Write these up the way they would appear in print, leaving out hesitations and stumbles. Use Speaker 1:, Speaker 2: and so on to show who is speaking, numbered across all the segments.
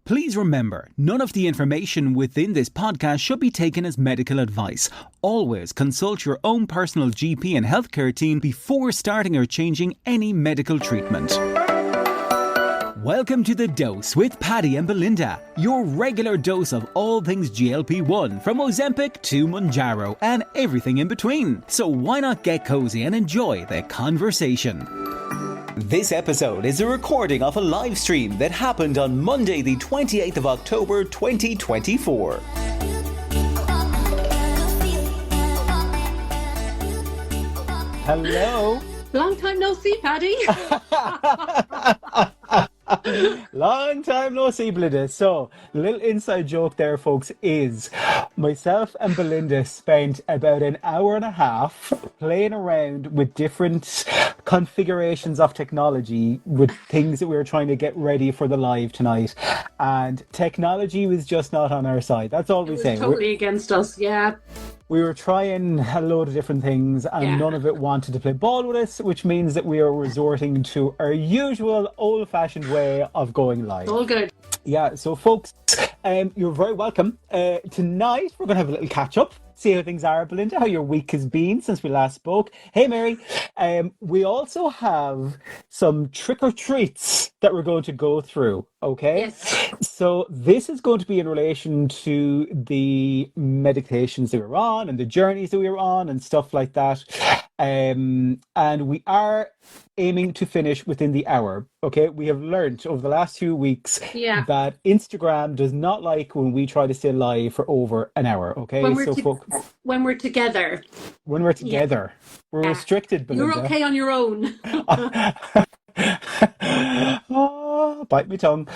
Speaker 1: Please remember, none of the information within this podcast should be taken as medical advice. Always consult your own personal GP and healthcare team before starting or changing any medical treatment. Welcome to The Dose with Paddy and Belinda, your regular dose of all things GLP1, from Ozempic to Mounjaro and everything in between. So why not get cozy and enjoy the conversation? This episode is a recording of a live stream that happened on Monday the 28th of October 2024. Hello.
Speaker 2: Long time no see, Paddy.
Speaker 1: Long time no see, Belinda. So, the little inside joke there, folks, is myself and Belinda spent about an hour and a half playing around with different configurations of technology with things that we were trying to get ready for the live tonight. And technology was just not on our side. That's all we say.
Speaker 2: Totally against us, yeah.
Speaker 1: We were trying a load of different things and none of it wanted to play ball with us, which means that we are resorting to our usual old-fashioned way of going live.
Speaker 2: All good.
Speaker 1: Yeah, so folks, you're very welcome. Tonight we're going to have a little catch-up, see how things are, Belinda, how your week has been since we last spoke. Hey, Mary. We also have some trick-or-treats that we're going to go through, okay?
Speaker 2: Yes.
Speaker 1: So this is going to be in relation to the medications that we were on and the journeys that we were on and stuff like that. And we are aiming to finish within the hour. Okay, we have learned over the last few weeks that Instagram does not like when we try to stay live for over an hour. Okay,
Speaker 2: when we're together,
Speaker 1: we're restricted. Belinda.
Speaker 2: You're okay on your own.
Speaker 1: Oh, bite me tongue.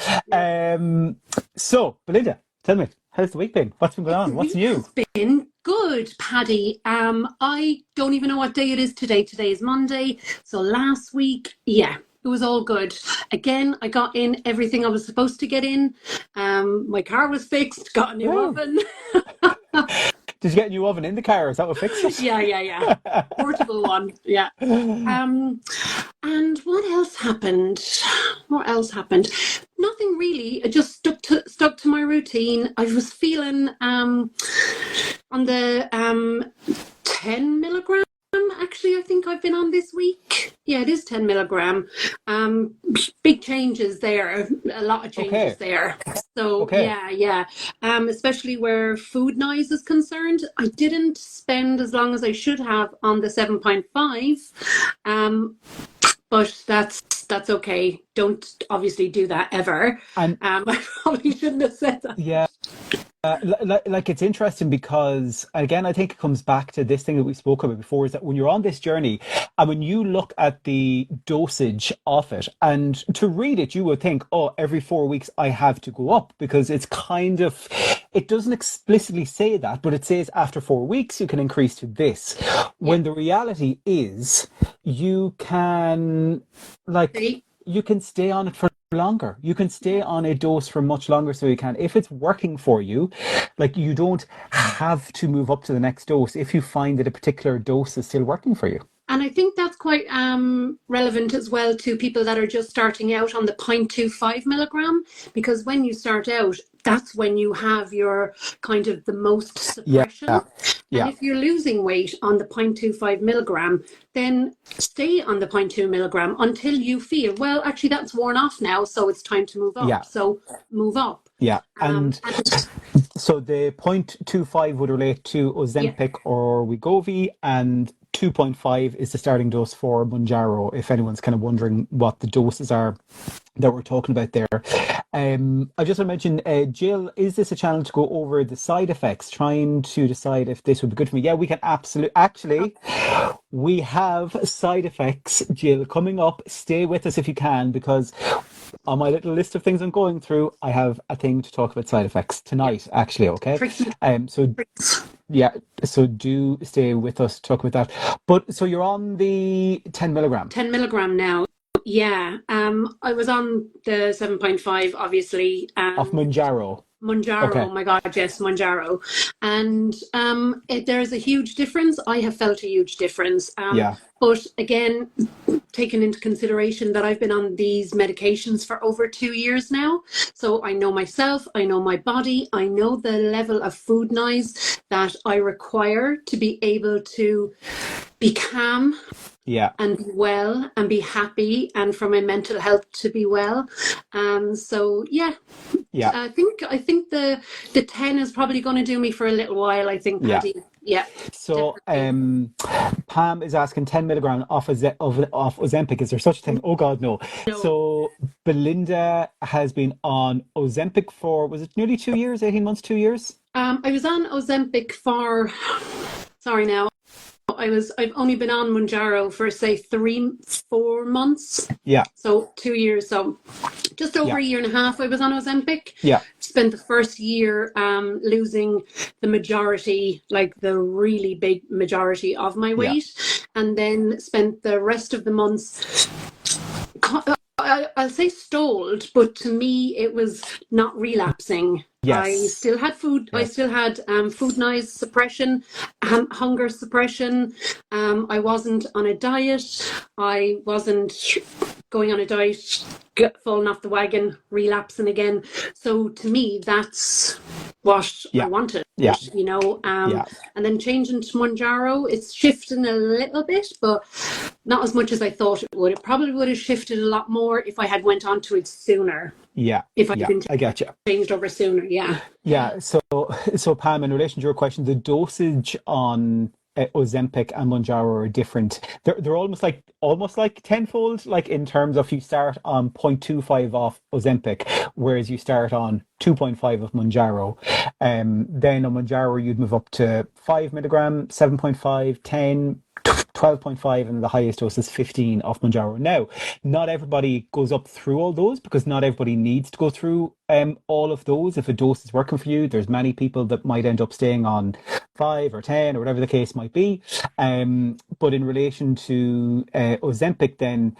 Speaker 1: So, Belinda, tell me, how's the week been? What's been going on? What's new?
Speaker 2: It's been good, Paddy. I don't even know what day it is today. Today is Monday. So last week, it was all good. Again, I got in everything I was supposed to get in. My car was fixed, got a new oven.
Speaker 1: Did you get a new oven in the car? Is that what fixed it?
Speaker 2: Yeah. Portable one, yeah. And what else happened? Nothing really. I just stuck to my routine. I was feeling on the 10 milligram. Actually, I think I've been on this week. Yeah, it is 10 milligram. Big changes there. A lot of changes there. So, yeah. Especially where food noise is concerned. I didn't spend as long as I should have on the 7.5. But that's okay. Don't obviously do that ever. And I probably shouldn't have said that.
Speaker 1: Yeah. Like it's interesting because, again, I think it comes back to this thing that we spoke about before, is that when you're on this journey and when you look at the dosage of it, and to read it, you would think, oh, every 4 weeks I have to go up, because it's kind of, it doesn't explicitly say that, but it says after 4 weeks you can increase to this. When the reality is you can, you can stay on it for longer. You can stay on a dose for much longer, so you can, if it's working for you, you don't have to move up to the next dose if you find that a particular dose is still working for you.
Speaker 2: And I think that's quite relevant as well to people that are just starting out on the 0.25 milligram, because when you start out, that's when you have your kind of the most suppression. And if you're losing weight on the 0.25 milligram, then stay on the 0.2 milligram until you feel, well, actually that's worn off now, so it's time to move up. So move up.
Speaker 1: Yeah. And so the 0.25 would relate to Ozempic or Wegovy, and 2.5 is the starting dose for Mounjaro, if anyone's kind of wondering what the doses are that we're talking about there. I just want to mention, Jill, is this a channel to go over the side effects, trying to decide if this would be good for me? Yeah, we can absolutely. Actually, we have side effects, Jill, coming up. Stay with us if you can, because on my little list of things I'm going through, I have a thing to talk about side effects tonight, actually, okay? So do stay with us to talk about that. But so you're on the 10 milligram.
Speaker 2: 10 milligram now. Yeah. I was on the 7.5, obviously.
Speaker 1: Of Mounjaro.
Speaker 2: Mounjaro,
Speaker 1: Okay.
Speaker 2: oh my God, yes, Mounjaro. And there's a huge difference. I have felt a huge difference.
Speaker 1: Yeah.
Speaker 2: But again, taking into consideration that I've been on these medications for over 2 years now. So I know myself, I know my body, I know the level of food noise that I require to be able to be calm
Speaker 1: Yeah.
Speaker 2: and be well and be happy, and for my mental health to be well. So yeah,
Speaker 1: Yeah.
Speaker 2: I think the 10 is probably going to do me for a little while, I think,
Speaker 1: Yeah.
Speaker 2: Paddy. Yeah,
Speaker 1: So,
Speaker 2: definitely.
Speaker 1: Pam is asking 10 milligram off Ozempic. Is there such a thing? Oh God, no.
Speaker 2: No.
Speaker 1: So, Belinda has been on Ozempic for, was it nearly 2 years, 18 months, 2 years?
Speaker 2: I was on Ozempic for, sorry now, I've only been on Mounjaro for say 3-4 months.
Speaker 1: Yeah.
Speaker 2: So 2 years. So just over
Speaker 1: Yeah.
Speaker 2: a year and a half I was on Ozempic.
Speaker 1: Yeah.
Speaker 2: Spent the first year losing the majority, like the really big majority of my
Speaker 1: Yeah.
Speaker 2: weight, and then spent the rest of the months, I'll say stalled, but to me it was not relapsing. I
Speaker 1: Yes.
Speaker 2: still had food. I
Speaker 1: Yes.
Speaker 2: still had food noise suppression, hunger suppression. I wasn't on a diet. I wasn't going on a diet, falling off the wagon, relapsing again. So to me, that's what I
Speaker 1: Yeah.
Speaker 2: wanted,
Speaker 1: Yeah.
Speaker 2: you know.
Speaker 1: Yeah.
Speaker 2: And then changing to Mounjaro, it's shifting a little bit, but not as much as I thought it would. It probably would have shifted a lot more if I had went on to it sooner.
Speaker 1: Yeah.
Speaker 2: If I'd
Speaker 1: Yeah.
Speaker 2: been
Speaker 1: I get you.
Speaker 2: changed over sooner, yeah.
Speaker 1: Yeah. So Pam, in relation to your question, the dosage on Ozempic and Mounjaro are different. They're almost like tenfold, like in terms of you start on 0.25 off Ozempic, whereas you start on 2.5 of Mounjaro. Then on Mounjaro you'd move up to 5 milligram, 7.5, 10, 12.5, and the highest dose is 15 of Mounjaro. Now, not everybody goes up through all those because not everybody needs to go through all of those. If a dose is working for you, there's many people that might end up staying on 5 or 10 or whatever the case might be. But in relation to Ozempic, then,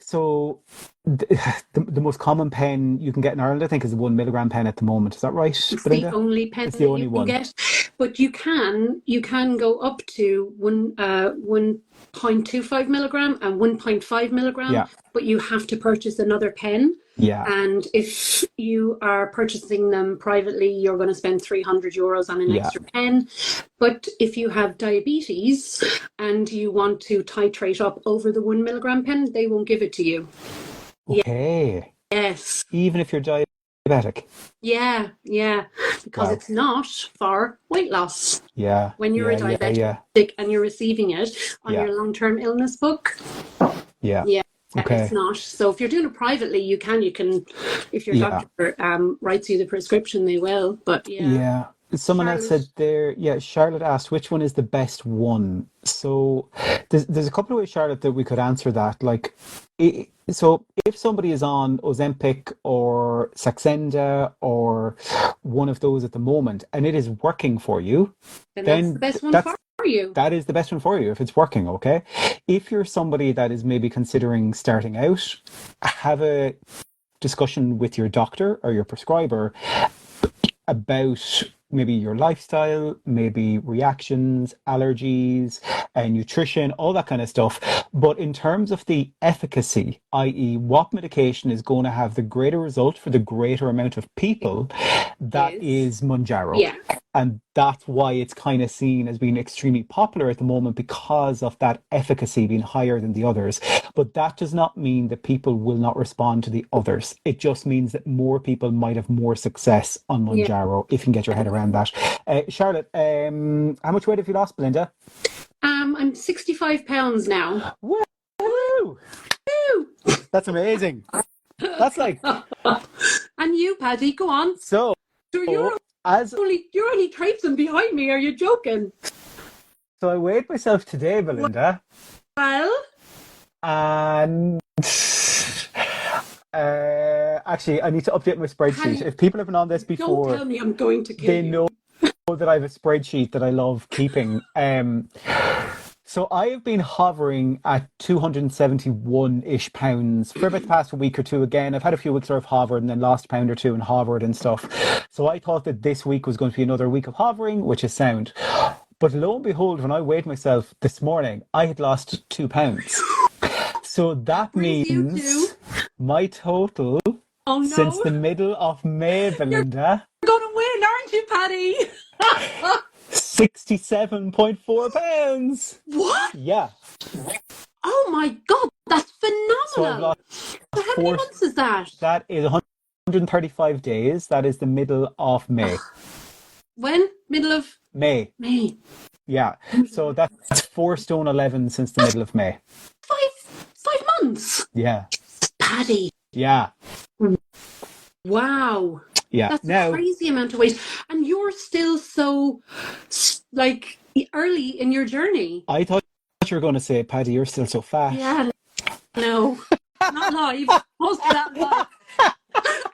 Speaker 1: so the most common pen you can get in Ireland, I think, is the 1 milligram pen at the moment. Is that right,
Speaker 2: It's the
Speaker 1: Belinda?
Speaker 2: only pen
Speaker 1: It's the
Speaker 2: that you
Speaker 1: only
Speaker 2: can
Speaker 1: one.
Speaker 2: get, but you can go up to 1.25 milligram and 1.5 milligram,
Speaker 1: Yeah.
Speaker 2: but you have to purchase another pen.
Speaker 1: Yeah.
Speaker 2: And if you are purchasing them privately, you're going to spend €300 on an
Speaker 1: Yeah.
Speaker 2: extra pen. But if you have diabetes and you want to titrate up over the 1 milligram pen, they won't give it to you.
Speaker 1: Okay.
Speaker 2: Yes.
Speaker 1: Even if you're diabetic.
Speaker 2: Yeah, because
Speaker 1: Wow.
Speaker 2: it's not for weight loss.
Speaker 1: Yeah.
Speaker 2: When you're a
Speaker 1: Yeah. Yeah.
Speaker 2: diabetic
Speaker 1: Yeah.
Speaker 2: and you're receiving it on
Speaker 1: Yeah.
Speaker 2: your long-term illness book,
Speaker 1: Yeah.
Speaker 2: yeah, it's
Speaker 1: Okay.
Speaker 2: not. So if you're doing it privately, you can, if your
Speaker 1: Yeah.
Speaker 2: doctor writes you the prescription, they will. But yeah,
Speaker 1: Yeah. Someone else
Speaker 2: Charlotte,
Speaker 1: said there, yeah, Charlotte asked which one is the best one. So there's a couple of ways, Charlotte, that we could answer that. Like, so if somebody is on Ozempic or Saxenda or one of those at the moment and it is working for you,
Speaker 2: then that's the
Speaker 1: then
Speaker 2: best one for you.
Speaker 1: that is the best one for you if it's working, okay? If you're somebody that is maybe considering starting out, have a discussion with your doctor or your prescriber about maybe your lifestyle, maybe reactions, allergies, and nutrition, all that kind of stuff. But in terms of the efficacy, i.e., what medication is going to have the greater result for the greater amount of people, that is Mounjaro.
Speaker 2: Yeah.
Speaker 1: And that's why it's kind of seen as being extremely popular at the moment because of that efficacy being higher than the others. But that does not mean that people will not respond to the others. It just means that more people might have more success on Mounjaro if you can get your head around that. Charlotte, how much weight have you lost, Belinda?
Speaker 2: I'm 65 pounds now.
Speaker 1: Woo!
Speaker 2: Woo!
Speaker 1: That's amazing. That's like...
Speaker 2: And you, Paddy, go on.
Speaker 1: So
Speaker 2: you're only traipsing behind me. Are you joking?
Speaker 1: So I weighed myself today, Belinda.
Speaker 2: Well?
Speaker 1: And actually, I need to update my spreadsheet. If people have been on this before,
Speaker 2: don't tell me I'm going to kill
Speaker 1: they
Speaker 2: you.
Speaker 1: know that I have a spreadsheet that I love keeping. So I have been hovering at 271-ish pounds for about the past week or two. Again, I've had a few weeks where I've hovered and then lost a pound or two and hovered and stuff. So I thought that this week was going to be another week of hovering, which is sound. But lo and behold, when I weighed myself this morning, I had lost 2 pounds. So that
Speaker 2: Praise you too.
Speaker 1: means my total
Speaker 2: Oh
Speaker 1: since the
Speaker 2: no,
Speaker 1: middle of May, Belinda,
Speaker 2: you're going to win, aren't you, Paddy?
Speaker 1: 67.4 pounds.
Speaker 2: What?
Speaker 1: Yeah.
Speaker 2: Oh my God, that's
Speaker 1: So I've
Speaker 2: phenomenal.
Speaker 1: lost
Speaker 2: So how many
Speaker 1: four.
Speaker 2: months is that?
Speaker 1: That is 135 days. That is the middle of May.
Speaker 2: When? Middle of
Speaker 1: May.
Speaker 2: May.
Speaker 1: Yeah. So that's 4 stone 11 since the middle of May.
Speaker 2: 5 months.
Speaker 1: Yeah.
Speaker 2: Paddy.
Speaker 1: Yeah.
Speaker 2: Wow.
Speaker 1: Yeah.
Speaker 2: That's
Speaker 1: Now,
Speaker 2: a crazy amount of weight. And you're still so, like, early in your journey.
Speaker 1: I thought you were going to say, Paddy, you're still so fat.
Speaker 2: Yeah, no. Not live. Post that live.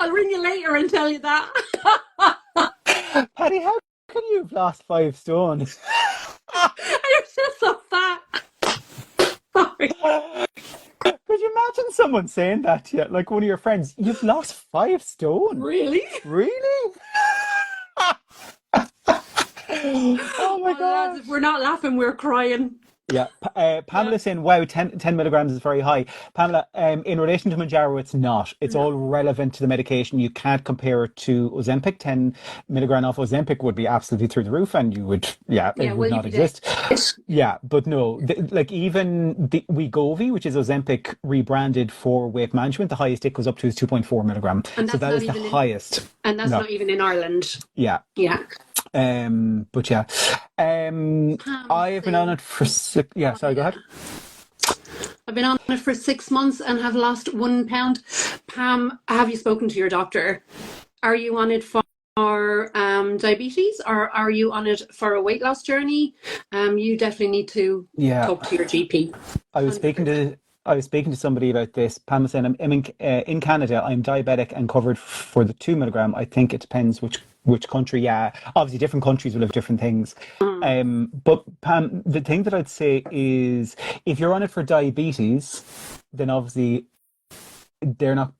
Speaker 2: I'll ring you later and tell you that.
Speaker 1: Paddy, how can you have lost 5 stone?
Speaker 2: You're still so fat. Sorry.
Speaker 1: Could you imagine someone saying that to you? Like one of your friends, you've lost 5 stone.
Speaker 2: Really?
Speaker 1: Really? Oh my God.
Speaker 2: Lads, if we're not laughing, we're crying.
Speaker 1: Yeah. Pamela saying, wow, 10 milligrams is very high. Pamela, in relation to Mounjaro, it's not. It's all relevant to the medication. You can't compare it to Ozempic. 10 milligram of Ozempic would be absolutely through the roof and you would, it would not exist. Yeah, but no, like even the Wegovy, which is Ozempic rebranded for weight management, the highest it goes up to is 2.4 milligram.
Speaker 2: And
Speaker 1: so that is the highest.
Speaker 2: And that's not even in Ireland.
Speaker 1: Yeah.
Speaker 2: Yeah.
Speaker 1: But yeah, I have been on it for yeah. Sorry, go ahead.
Speaker 2: I've been on it for 6 months and have lost 1 pound. Pam, have you spoken to your doctor? Are you on it for diabetes, or are you on it for a weight loss journey? You definitely need to talk to your GP.
Speaker 1: I was speaking to somebody about this. Pam was saying, I'm in Canada. I'm diabetic and covered for the 2 milligram. I think it depends which country. Yeah, obviously different countries will have different things. But Pam, the thing that I'd say is, if you're on it for diabetes, then obviously they're not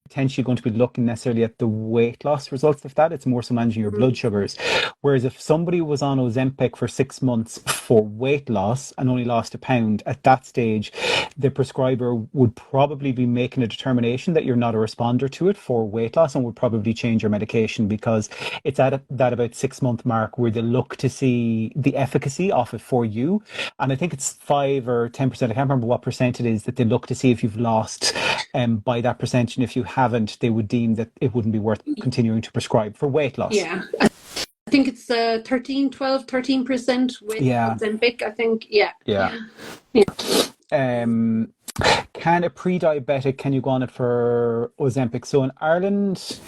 Speaker 1: potentially going to be looking necessarily at the weight loss results of that. It's more so managing your blood sugars. Whereas if somebody was on Ozempic for 6 months for weight loss and only lost a pound, at that stage, the prescriber would probably be making a determination that you're not a responder to it for weight loss and would probably change your medication, because it's at that about 6 month mark where they look to see the efficacy of it for you. And I think it's 5 or 10%. I can't remember what percent it is that they look to see if you've lost by that percentage. And if you haven't, they would deem that it wouldn't be worth continuing to prescribe for weight loss.
Speaker 2: Yeah. I think it's 13% with Ozempic, I think. Yeah.
Speaker 1: Can a pre-diabetic, can you go on it for Ozempic? So in Ireland,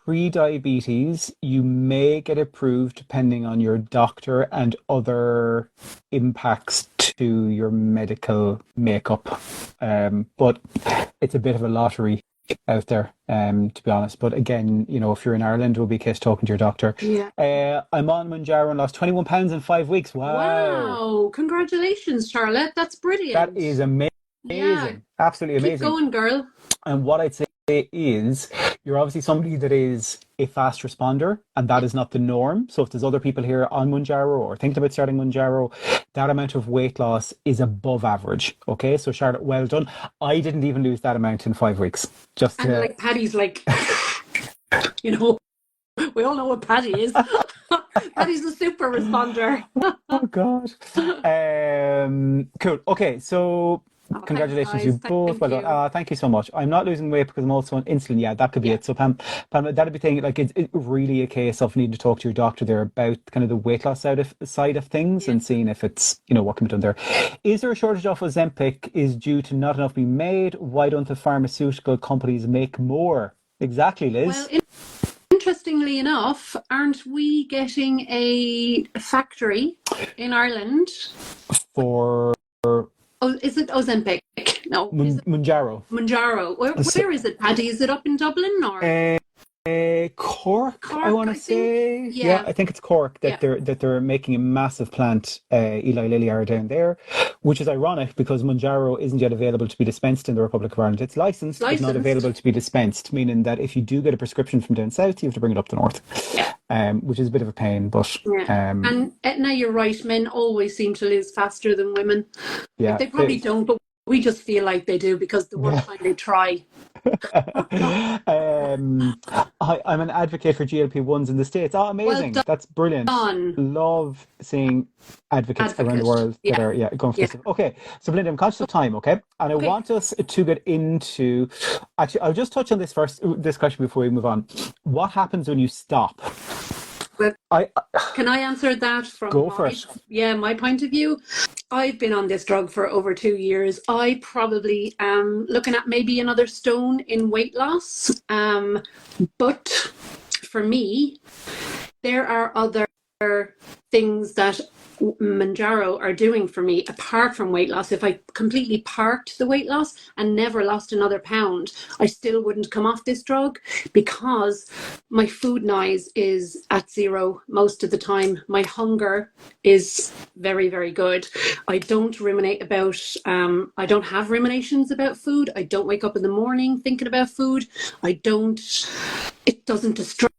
Speaker 1: pre-diabetes, you may get approved depending on your doctor and other impacts to your medical makeup. But it's a bit of a lottery out there, to be honest. But again, if you're in Ireland, it will be a case talking to your doctor. I'm on Mounjaro and lost 21 pounds in 5 weeks.
Speaker 2: Wow. Congratulations, Charlotte. That's brilliant.
Speaker 1: That is amazing. Absolutely amazing.
Speaker 2: Keep going, girl.
Speaker 1: And what I'd say is, you're obviously somebody that is a fast responder, and that is not the norm. So if there's other people here on Mounjaro or thinking about starting Mounjaro, that amount of weight loss is above average. Okay, so Charlotte, well done. I didn't even lose that amount in 5 weeks.
Speaker 2: And like Paddy's like, we all know what Paddy is. Paddy's a super responder.
Speaker 1: Oh God. Cool. Okay, so congratulations, you both. Well done. Thank you so much. I'm not losing weight because I'm also on insulin. Yeah, that could be it. So Pam, that'd be thing. Like it's really a case of needing to talk to your doctor there about kind of the weight loss side of things and seeing if it's what can be done there. Is there a shortage of Ozempic is due to not enough being made? Why don't the pharmaceutical companies make more? Exactly, Liz.
Speaker 2: Well, interestingly enough, aren't we getting a factory in Ireland
Speaker 1: for?
Speaker 2: Oh, is it Ozempic? No.
Speaker 1: Mounjaro.
Speaker 2: Where is it, Paddy? Is it up in Dublin or?
Speaker 1: Cork, I
Speaker 2: Cork,
Speaker 1: want to
Speaker 2: I think.
Speaker 1: say, yeah,
Speaker 2: Yeah,
Speaker 1: I think it's Cork that
Speaker 2: yeah.
Speaker 1: they're making a massive plant. Eli Lilly are down there, which is ironic because Mounjaro isn't yet available to be dispensed in the Republic of Ireland. It's
Speaker 2: It's
Speaker 1: licensed but not
Speaker 2: licensed.
Speaker 1: available to be dispensed, meaning that if you do get a prescription from down south, you have to bring it up the north,
Speaker 2: Yeah,
Speaker 1: which is a bit of a pain. But
Speaker 2: yeah. And Etna, you're right. Men always seem to lose faster than women. Like
Speaker 1: yeah,
Speaker 2: they probably don't, but we just feel like they do because the one
Speaker 1: yeah.
Speaker 2: time they try.
Speaker 1: um, I'm an advocate for GLP1s in the States. Oh,
Speaker 2: Well
Speaker 1: amazing. That's brilliant.
Speaker 2: done,
Speaker 1: Love seeing advocates around the
Speaker 2: advocate.
Speaker 1: world that
Speaker 2: Yeah,
Speaker 1: are going for
Speaker 2: yeah.
Speaker 1: this stuff. Okay, so Belinda, I'm conscious of time, okay? And I
Speaker 2: Okay.
Speaker 1: want us to get into, actually, I'll just touch on this question before we move on. What happens when you stop?
Speaker 2: Well,
Speaker 1: I
Speaker 2: can I answer that from
Speaker 1: Go for it.
Speaker 2: my point of view? I've been on this drug for over 2 years. I probably am looking at maybe another stone in weight loss. But for me, there are other things that Mounjaro are doing for me apart from weight loss. If I completely parked the weight loss and never lost another pound, I still wouldn't come off this drug because my food noise is at zero most of the time. My hunger is very, very good. I don't ruminate about, I don't have ruminations about food. I don't wake up in the morning thinking about food. It doesn't distract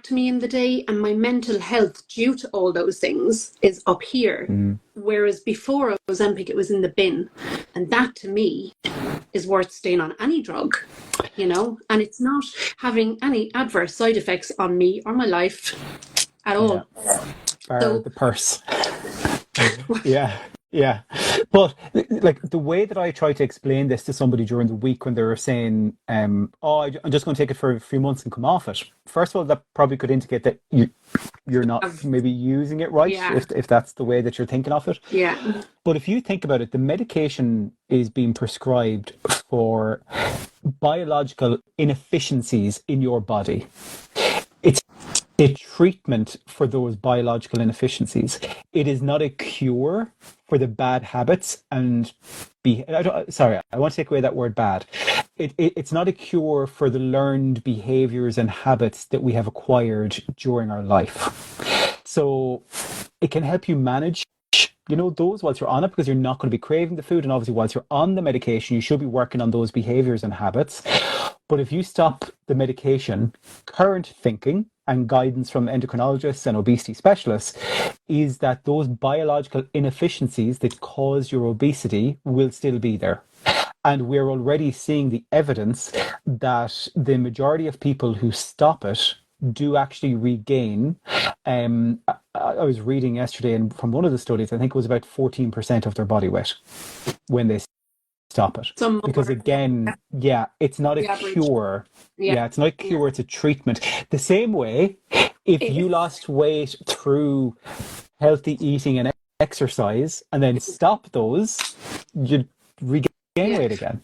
Speaker 2: me in the day, and my mental health due to all those things is up here. Whereas before Ozempic, it was in the bin. And that to me is worth staying on any drug, and it's not having any adverse side effects on me or my life at all.
Speaker 1: Bar the purse. Yeah. Yeah. But like the way that I try to explain this to somebody during the week when they were saying, I'm just going to take it for a few months and come off it. First of all, that probably could indicate that you're not maybe using it right, if that's the way that you're thinking of it.
Speaker 2: Yeah.
Speaker 1: But if you think about it, the medication is being prescribed for biological inefficiencies in your body. It's a treatment for those biological inefficiencies. It is not a cure for the bad habits and I want to take away that word bad. It's not a cure for the learned behaviors and habits that we have acquired during our life. So it can help you manage those whilst you're on it, because you're not going to be craving the food, and obviously whilst you're on the medication you should be working on those behaviors and habits. But if you stop the medication, current thinking and guidance from endocrinologists and obesity specialists is that those biological inefficiencies that cause your obesity will still be there. And we're already seeing the evidence that the majority of people who stop it do actually regain. I was reading yesterday, and from one of the studies, I think it was about 14% of their body weight when they stop it. Because again, it's not a cure. Yeah, it's not a cure, it's a treatment. The same way, if you lost weight through healthy eating and exercise and then stop those, you'd regain weight again.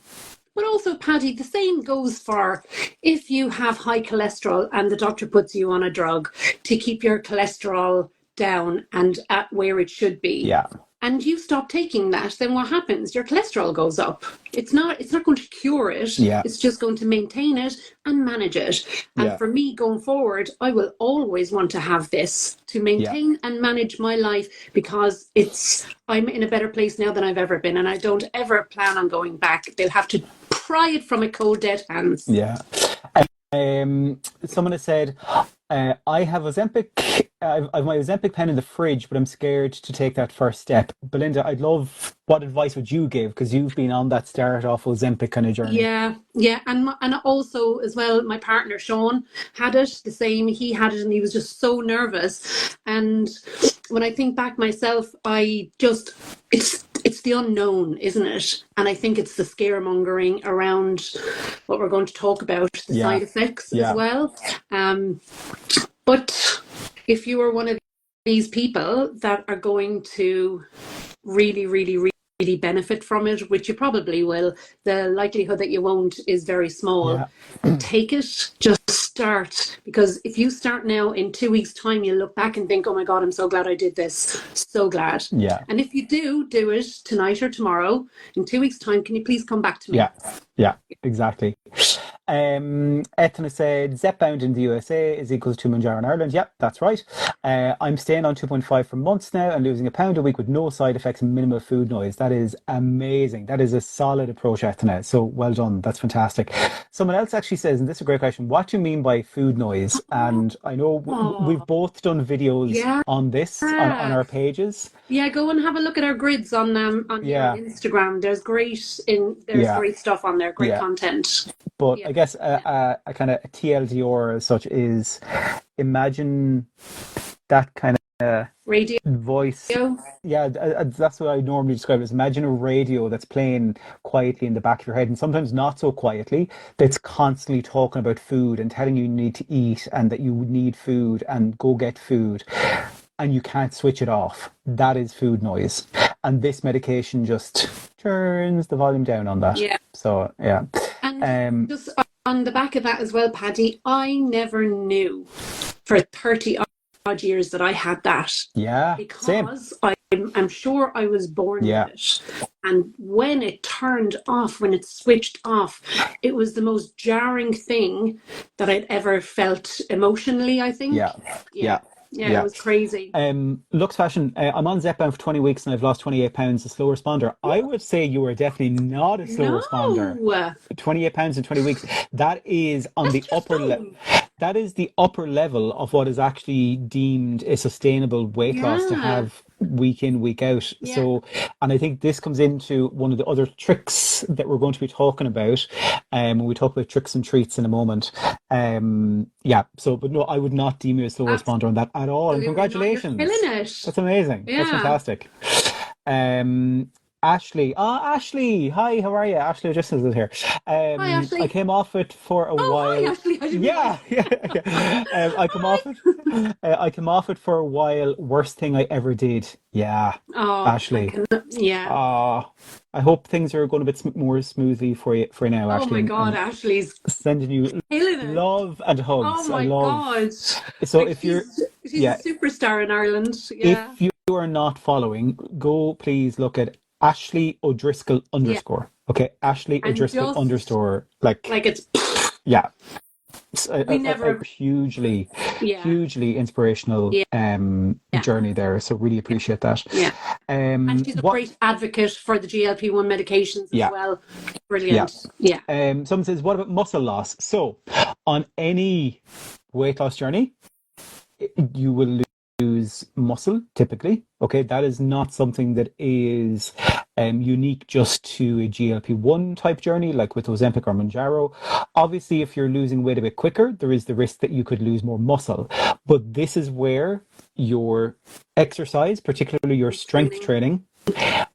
Speaker 2: But also, Paddy, the same goes for if you have high cholesterol and the doctor puts you on a drug to keep your cholesterol down and at where it should be.
Speaker 1: Yeah.
Speaker 2: And you stop taking that, then what happens? Your cholesterol goes up. It's not going to cure it.
Speaker 1: Yeah.
Speaker 2: It's just going to maintain it and manage it. And for me going forward, I will always want to have this to maintain and manage my life, because I'm in a better place now than I've ever been, and I don't ever plan on going back. They'll have to pry it from a cold dead hands.
Speaker 1: Yeah. Someone has said, I have Ozempic. I've my Ozempic pen in the fridge, but I'm scared to take that first step. Belinda, I'd love, what advice would you give? Because you've been on that start off Ozempic kind of journey.
Speaker 2: Yeah, and also as well, my partner Sean had it the same. He had it, and he was just so nervous. And when I think back myself, it's the unknown, isn't it? And I think it's the scaremongering around what we're going to talk about, the side effects as well. But if you are one of these people that are going to really, really, really benefit from it, which you probably will, the likelihood that you won't is very small. Take it, just start, because if you start now, in 2 weeks' time you'll look back and think, oh my God, I'm so glad I did this, so glad. And if you do it tonight or tomorrow, in 2 weeks' time, can you please come back to me?
Speaker 1: Yeah, exactly. Etna said, Zepbound in the USA is equal to Mounjaro in Ireland. Yep, that's right. I'm staying on 2.5 for months now and losing £1 a week with no side effects and minimal food noise. That is amazing. That is a solid approach, Etna. So well done. That's fantastic. Someone else actually says, and this is a great question, what do you mean by food noise? And I know we've both done videos
Speaker 2: Yeah.
Speaker 1: on this on our pages.
Speaker 2: Yeah, go and have a look at our grids on
Speaker 1: Yeah.
Speaker 2: Instagram. There's great
Speaker 1: Yeah.
Speaker 2: great stuff on there, great
Speaker 1: Yeah.
Speaker 2: content.
Speaker 1: But
Speaker 2: Yeah.
Speaker 1: I guess a kind of TLDR as such is imagine that kind of
Speaker 2: Radio.
Speaker 1: voice. Yeah, that's what I normally describe it as. Imagine a radio that's playing quietly in the back of your head, and sometimes not so quietly, that's constantly talking about food and telling you need to eat and that you need food and go get food, and you can't switch it off. That is food noise. And this medication just turns the volume down on that.
Speaker 2: Yeah.
Speaker 1: So, yeah.
Speaker 2: And just on the back of that as well, Paddy, I never knew for 30 odd years that I had that.
Speaker 1: Yeah.
Speaker 2: Because I'm sure I was born with it. And when it turned off, when it switched off, it was the most jarring thing that I'd ever felt emotionally, I think. Yeah, it was crazy.
Speaker 1: Lux Fashion, I'm on Zepbound for 20 weeks and I've lost 28 pounds, a slow responder. I would say you are definitely not a slow responder. 28 pounds in 20 weeks. That is on the upper level. That is the upper level of what is actually deemed a sustainable weight loss to have week in, week out.
Speaker 2: Yeah.
Speaker 1: So, and I think this comes into one of the other tricks that we're going to be talking about when we talk about tricks and treats in a moment. But no, I would not deem you a slow responder on that at all. And congratulations.
Speaker 2: You're killing it.
Speaker 1: That's amazing.
Speaker 2: Yeah.
Speaker 1: That's fantastic. Ashley. Ashley. Hi, how are you? Ashley just is here.
Speaker 2: Hi, Ashley.
Speaker 1: I came off it for a while.
Speaker 2: Hi, Ashley.
Speaker 1: Yeah. I came off it for a while. Worst thing I ever did. Yeah. Ashley. I hope things are going a bit more smoothly for you now, Ashley.
Speaker 2: Oh my God, Ashley's
Speaker 1: sending you love and hugs.
Speaker 2: Oh my God.
Speaker 1: So if you're
Speaker 2: she's a superstar in Ireland. Yeah.
Speaker 1: If you are not following, go please look at Ashley O'Driscoll _ Okay, Ashley O'Driscoll _ like it's a hugely inspirational journey there. So really appreciate that.
Speaker 2: Yeah. And she's a great advocate for the GLP1 medications as well. Brilliant. Yeah.
Speaker 1: Someone says, what about muscle loss? So on any weight loss journey, you will lose muscle typically. Okay, that is not something that is unique just to a GLP-1 type journey like with Ozempic or Mounjaro. Obviously, if you're losing weight a bit quicker, there is the risk that you could lose more muscle. But this is where your exercise, particularly your strength training,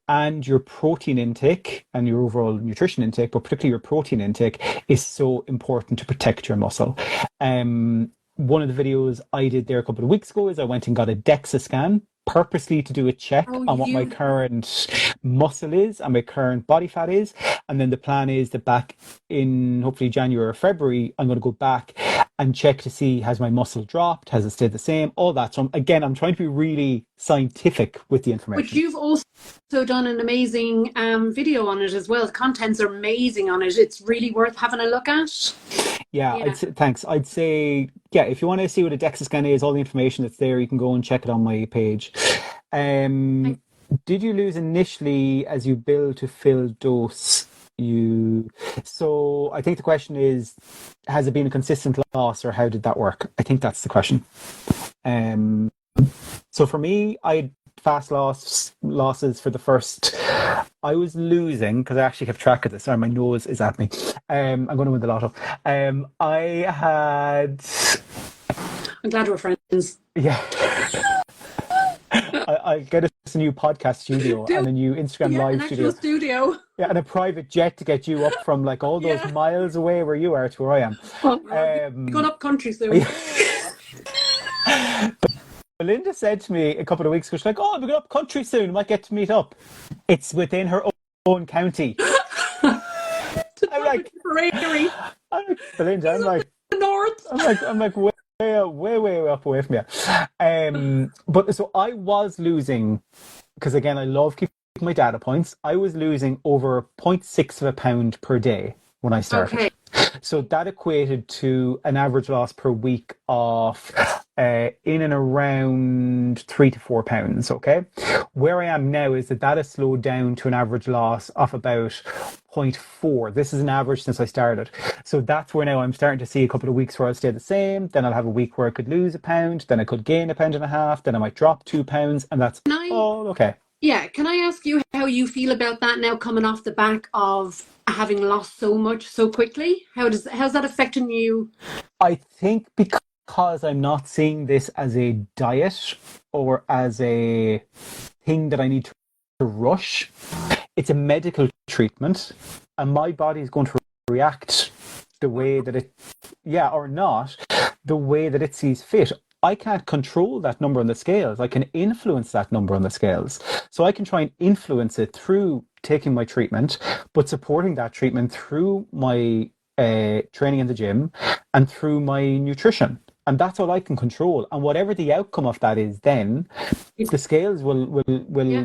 Speaker 1: and your protein intake and your overall nutrition intake, but particularly your protein intake, is so important to protect your muscle. One of the videos I did there a couple of weeks ago is I went and got a DEXA scan purposely to do a check on what my current muscle is and my current body fat is. And then the plan is that back in hopefully January or February, I'm going to go back and check to see, has my muscle dropped? Has it stayed the same? All that. So again, I'm trying to be really scientific with the information.
Speaker 2: But you've also done an amazing video on it as well. The contents are amazing on it. It's really worth having a look at.
Speaker 1: Yeah. Thanks. I'd say, if you want to see what a DEXA scan is, all the information that's there, you can go and check it on my page. Did you lose initially as you build to fill dose? So I think the question is, has it been a consistent loss or how did that work? I think that's the question. So for me, I had fast losses for the first. I was losing because I actually kept track of this. Sorry, my nose is at me. I'm going to win the lotto. I'm
Speaker 2: glad we're friends.
Speaker 1: Yeah. I'll get us a new podcast studio and a new Instagram live
Speaker 2: studio.
Speaker 1: Yeah, and a private jet to get you up from like all those miles away where you are to where I am.
Speaker 2: Going up country soon.
Speaker 1: Belinda said to me a couple of weeks ago, she's like, "Oh, we're going up country soon. Might get to meet up." It's within her own county. I'm like, Belinda, I'm like,
Speaker 2: the north.
Speaker 1: I'm like way up away from you. But so I was losing, because again, I love keeping my data points. I was losing over 0.6 of a pound per day when I started.
Speaker 2: Okay.
Speaker 1: So that equated to an average loss per week of in and around 3 to 4 pounds. Okay. Where I am now is that has slowed down to an average loss of about 0.4. This is an average since I started. So that's where now I'm starting to see a couple of weeks where I'll stay the same. Then I'll have a week where I could lose a pound. Then I could gain a pound and a half. Then I might drop 2 pounds. And that's all okay.
Speaker 2: Yeah, can I ask you how you feel about that now, coming off the back of having lost so much so quickly? How's that affecting you?
Speaker 1: I think because I'm not seeing this as a diet or as a thing that I need to rush. It's a medical treatment, and my body is going to react the way that it, or not, the way that it sees fit. I can't control that number on the scales. I can influence that number on the scales. So I can try and influence it through taking my treatment, but supporting that treatment through my training in the gym and through my nutrition. And that's all I can control. And whatever the outcome of that is, then the scales will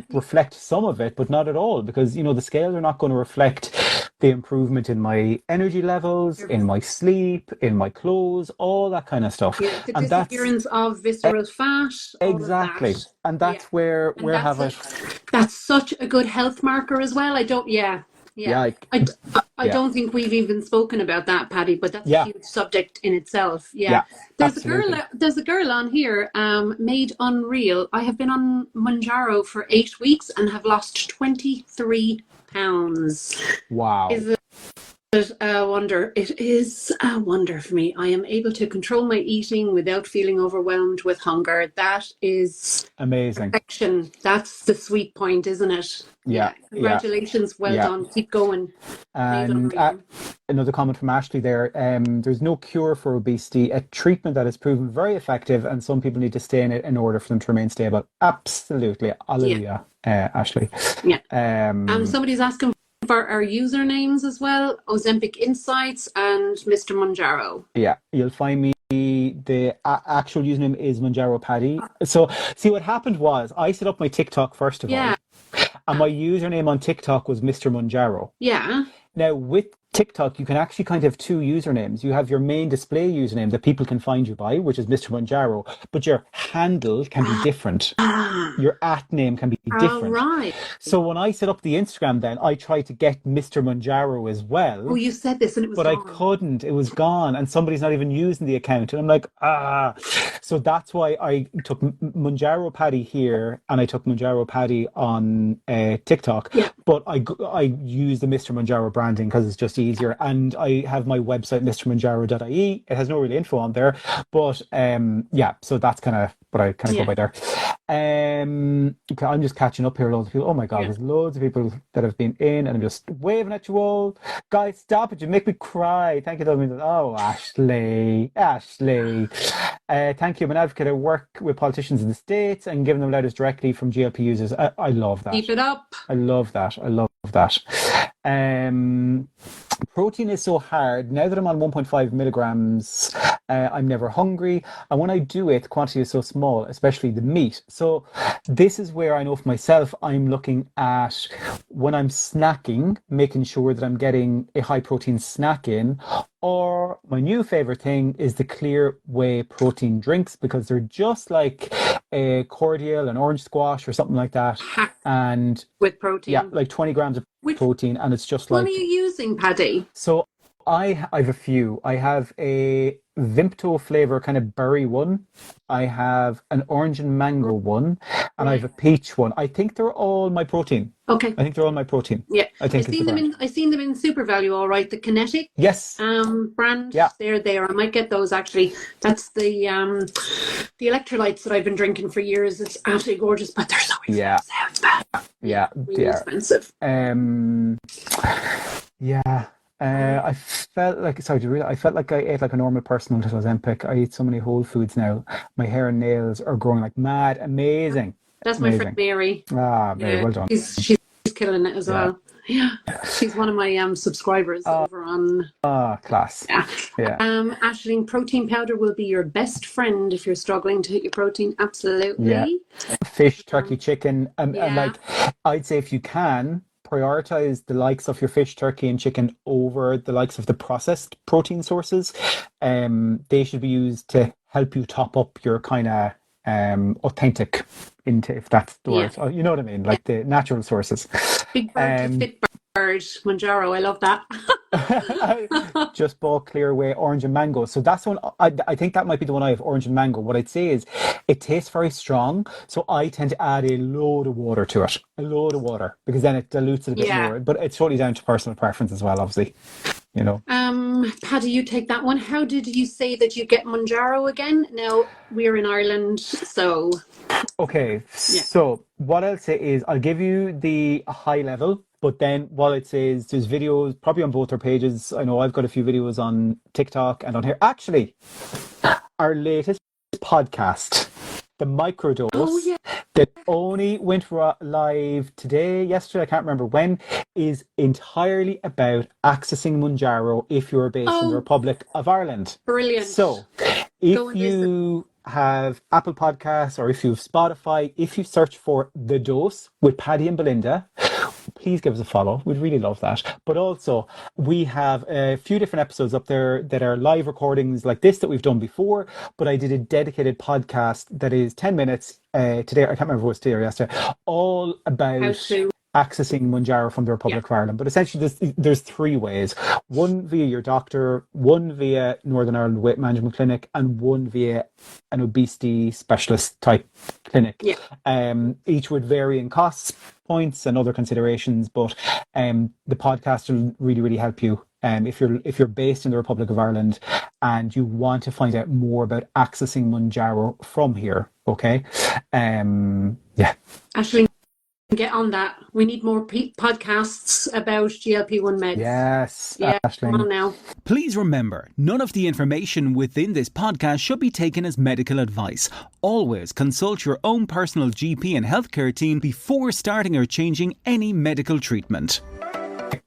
Speaker 1: reflect some of it, but not at all, because the scales are not going to reflect the improvement in my energy levels, in my sleep, in my clothes, all that kind of stuff.
Speaker 2: Yeah, the disappearance of visceral fat.
Speaker 1: Exactly. And that's where
Speaker 2: that's such a good health marker as well. I don't think we've even spoken about that, Paddy, but that's a huge subject in itself. There's a girl on here, Made Unreal. I have been on Mounjaro for 8 weeks and have lost 23 pounds.
Speaker 1: Wow.
Speaker 2: Is it a wonder? It is a wonder for me. I am able to control my eating without feeling overwhelmed with hunger. That is
Speaker 1: amazing.
Speaker 2: Perfection. That's the sweet point, isn't it?
Speaker 1: Yeah.
Speaker 2: Congratulations. Well done. Keep going.
Speaker 1: And another comment from Ashley there. There's no cure for obesity, a treatment that has proven very effective, and some people need to stay in it in order for them to remain stable. Absolutely. Hallelujah, Ashley.
Speaker 2: Yeah. Somebody's asking for our usernames as well: Ozempic Insights and Mr. Mounjaro.
Speaker 1: Yeah, you'll find me. The actual username is Mounjaro Paddy. So, see, what happened was I set up my TikTok first of all, and my username on TikTok was Mr. Mounjaro.
Speaker 2: Yeah.
Speaker 1: Now, with TikTok, you can actually kind of have two usernames. You have your main display username that people can find you by, which is Mr. Mounjaro, but your handle can be different. Your @name can be different.
Speaker 2: Right.
Speaker 1: So when I set up the Instagram, then I tried to get Mr. Mounjaro as well.
Speaker 2: Oh, you said this and it was
Speaker 1: gone. I couldn't. It was gone, and somebody's not even using the account. And I'm like, So that's why I took Mounjaro Paddy here, and I took Mounjaro Paddy on TikTok.
Speaker 2: Yeah.
Speaker 1: But I use the Mr. Mounjaro branding because it's just easier, and I have my website mrmounjaro.ie. It has no real info on there, but so that's kind of what I kind of go by there. Okay, I'm just catching up here. Loads of people. Oh my God, there's loads of people that have been in, and I'm just waving at you all. Guys, stop it! You make me cry. Thank you, oh, Ashley. Thank you. I'm an advocate. I work with politicians in the States and giving them letters directly from GLP users. I love that.
Speaker 2: Keep it up.
Speaker 1: I love that. Protein is so hard. Now that I'm on 1.5 milligrams, I'm never hungry. And when I do it, the quantity is so small, especially the meat. So this is where I know for myself, I'm looking at when I'm snacking, making sure that I'm getting a high protein snack in. Or my new favorite thing is the Clear Whey protein drinks, because they're just like a cordial, an orange squash or something like that. And
Speaker 2: with protein.
Speaker 1: Yeah, like 20 grams of protein, and it's just like...
Speaker 2: What are you using, Paddy?
Speaker 1: So I have a few. I have a Vimto flavor kind of berry one. I have an orange and mango one, and I have a peach one. I think they're all my protein.
Speaker 2: Okay.
Speaker 1: I think they're all my protein.
Speaker 2: Yeah.
Speaker 1: I've
Speaker 2: seen them in Super Value, all right. The Kinetic.
Speaker 1: Yes.
Speaker 2: Brand.
Speaker 1: Yeah.
Speaker 2: They're there. I might get those actually. That's the electrolytes that I've been drinking for years. It's absolutely gorgeous, but they're so expensive.
Speaker 1: Yeah.
Speaker 2: It's bad.
Speaker 1: Yeah.
Speaker 2: Really expensive.
Speaker 1: Yeah. I felt like I ate like a normal person until Ozempic. I eat so many whole foods now. My hair and nails are growing like mad. Amazing.
Speaker 2: That's my friend Mary.
Speaker 1: Mary, well done.
Speaker 2: She's killing it as well. Yeah. She's one of my subscribers over on...
Speaker 1: class.
Speaker 2: Yeah. Aisling, protein powder will be your best friend if you're struggling to hit your protein. Absolutely.
Speaker 1: Yeah. Fish, turkey, chicken. And like, I'd say if you can... prioritize the likes of your fish, turkey, and chicken over the likes of the processed protein sources. They should be used to help you top up your kind of authentic intake, if that's the
Speaker 2: Yeah.
Speaker 1: word. You know what I mean? Like the natural sources.
Speaker 2: Big bird to fit bird. Mounjaro, I love that.
Speaker 1: I just bought clear away orange and mango. So that's one. I think that might be the one I have, orange and mango. What I'd say is it tastes very strong. So I tend to add a load of water to it. A load of water. Because then it dilutes it a bit more. But it's totally down to personal preference as well, obviously. You know.
Speaker 2: Paddy, you take that one. How did you say that you get Mounjaro again? Now, we're in Ireland, so...
Speaker 1: Okay, so what I'll say is I'll give you the high level, but then what I'd say is there's videos probably on both our pages. I know I've got a few videos on TikTok and on here. Actually, our latest podcast, the microdose, that only went live yesterday, I can't remember when, is entirely about accessing Mounjaro if you're based in the Republic of Ireland.
Speaker 2: Brilliant.
Speaker 1: So, if you have Apple Podcasts or if you have Spotify, if you search for The Dose with Paddy and Belinda, please give us a follow. We'd really love that. But also, we have a few different episodes up there that are live recordings like this that we've done before. But I did a dedicated podcast that is 10 minutes today. I can't remember if it was today or yesterday. All about accessing Mounjaro from the Republic of Ireland. But essentially, there's three ways. One via your doctor, one via Northern Ireland Weight Management Clinic, and one via an obesity specialist type clinic. Each would vary in costs, points, and other considerations. But the podcast will really, really help you. If you're based in the Republic of Ireland and you want to find out more about accessing Mounjaro from here, okay?
Speaker 2: Ashley, get on that. We need more podcasts about GLP1 meds.
Speaker 1: Yes, Ashley.
Speaker 2: Come on now.
Speaker 3: Please remember, none of the information within this podcast should be taken as medical advice. Always consult your own personal GP and healthcare team before starting or changing any medical treatment.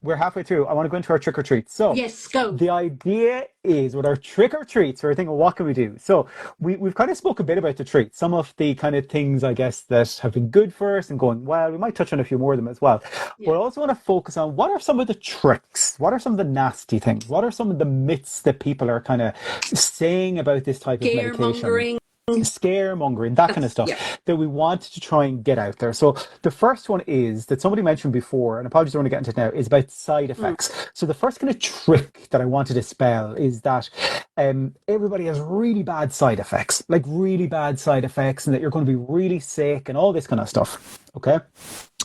Speaker 1: We're halfway through. I want to go into our trick or treats. So
Speaker 2: yes, go.
Speaker 1: The idea is with our trick or treats, we're thinking, what can we do? So we've kind of spoke a bit about the treats, some of the kind of things, I guess, that have been good for us and going well. We might touch on a few more of them as well. But I also want to focus on what are some of the tricks? What are some of the nasty things? What are some of the myths that people are kind of saying about this type of medication? Scaremongering, that kind of stuff that we want to try and get out there. So the first one is that somebody mentioned before, and apologies I want to get into it now, is about side effects. So the first kind of trick that I want to dispel is that everybody has really bad side effects, and that you're going to be really sick and all this kind of stuff. Okay.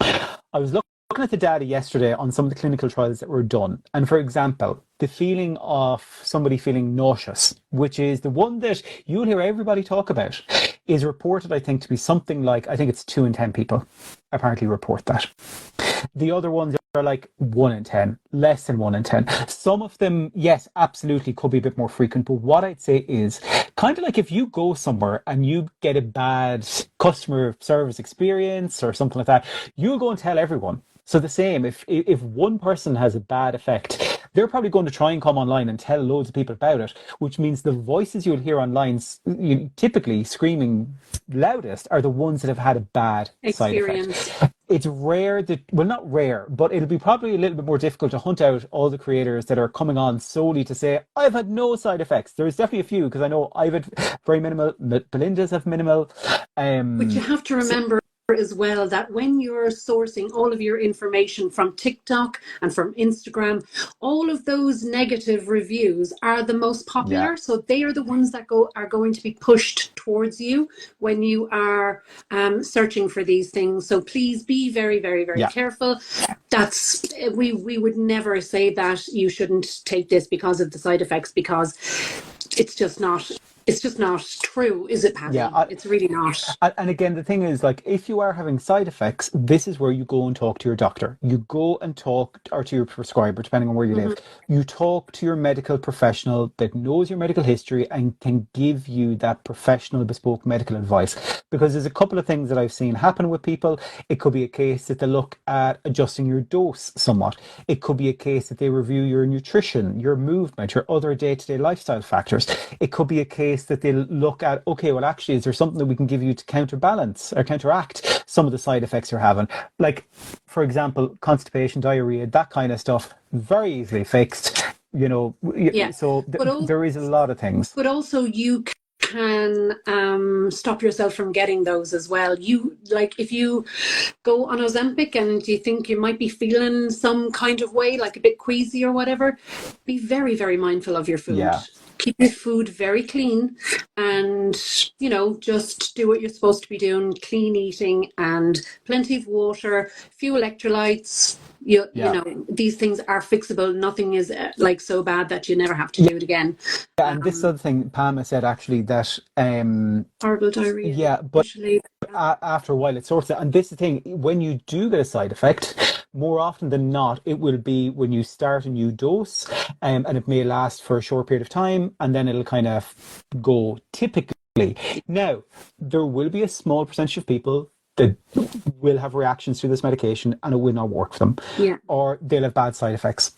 Speaker 1: I was looking at the data yesterday on some of the clinical trials that were done. And for example, the feeling of somebody feeling nauseous, which is the one that you'll hear everybody talk about, is reported, I think, to be something like, I think it's 2 in 10 people apparently report that. The other ones are like 1 in 10, less than 1 in 10. Some of them, yes, absolutely could be a bit more frequent. But what I'd say is kind of like if you go somewhere and you get a bad customer service experience or something like that, you'll go and tell everyone. So the same, if one person has a bad effect, they're probably going to try and come online and tell loads of people about it, which means the voices you'll hear online, typically screaming loudest, are the ones that have had a bad experience. Side effect. It's rare not rare, but it'll be probably a little bit more difficult to hunt out all the creators that are coming on solely to say, I've had no side effects. There's definitely a few, because I know I've had very minimal, Belinda's have minimal.
Speaker 2: But you have to remember as well that when you're sourcing all of your information from TikTok and from Instagram, all of those negative reviews are the most popular. So they are the ones that are going to be pushed towards you when you are searching for these things. So please be very, very, very careful. We would never say that you shouldn't take this because of the side effects, because it's just not true, is it, Paddy? It's really not.
Speaker 1: And again, the thing is, like, if you are having side effects, this is where you go and talk to your doctor. You go and talk, or to your prescriber, depending on where you live. You talk to your medical professional that knows your medical history and can give you that professional, bespoke medical advice. Because there's a couple of things that I've seen happen with people. It could be a case that they look at adjusting your dose somewhat. It could be a case that they review your nutrition, your movement, your other day-to-day lifestyle factors. It could be a case that they'll look at, okay, well, actually, is there something that we can give you to counterbalance or counteract some of the side effects you're having. Like, for example, constipation, diarrhea, that kind of stuff, very easily fixed.
Speaker 2: Yeah.
Speaker 1: So there is a lot of things.
Speaker 2: But also you can stop yourself from getting those as well. If you go on Ozempic and you think you might be feeling some kind of way, like a bit queasy or whatever, be very, very mindful of your food.
Speaker 1: Yeah.
Speaker 2: Keep your food very clean and, just do what you're supposed to be doing, clean eating and plenty of water, few electrolytes. You know, these things are fixable. Nothing is so bad that you never have to do it again.
Speaker 1: Yeah, and this other thing Pam said actually that
Speaker 2: horrible diarrhea.
Speaker 1: Yeah, but after a while it sorts out. And this is the thing, when you do get a side effect, more often than not, it will be when you start a new dose, and it may last for a short period of time, and then it'll kind of go typically. Now, there will be a small percentage of people that will have reactions to this medication and it will not work for them.
Speaker 2: Yeah.
Speaker 1: Or they'll have bad side effects.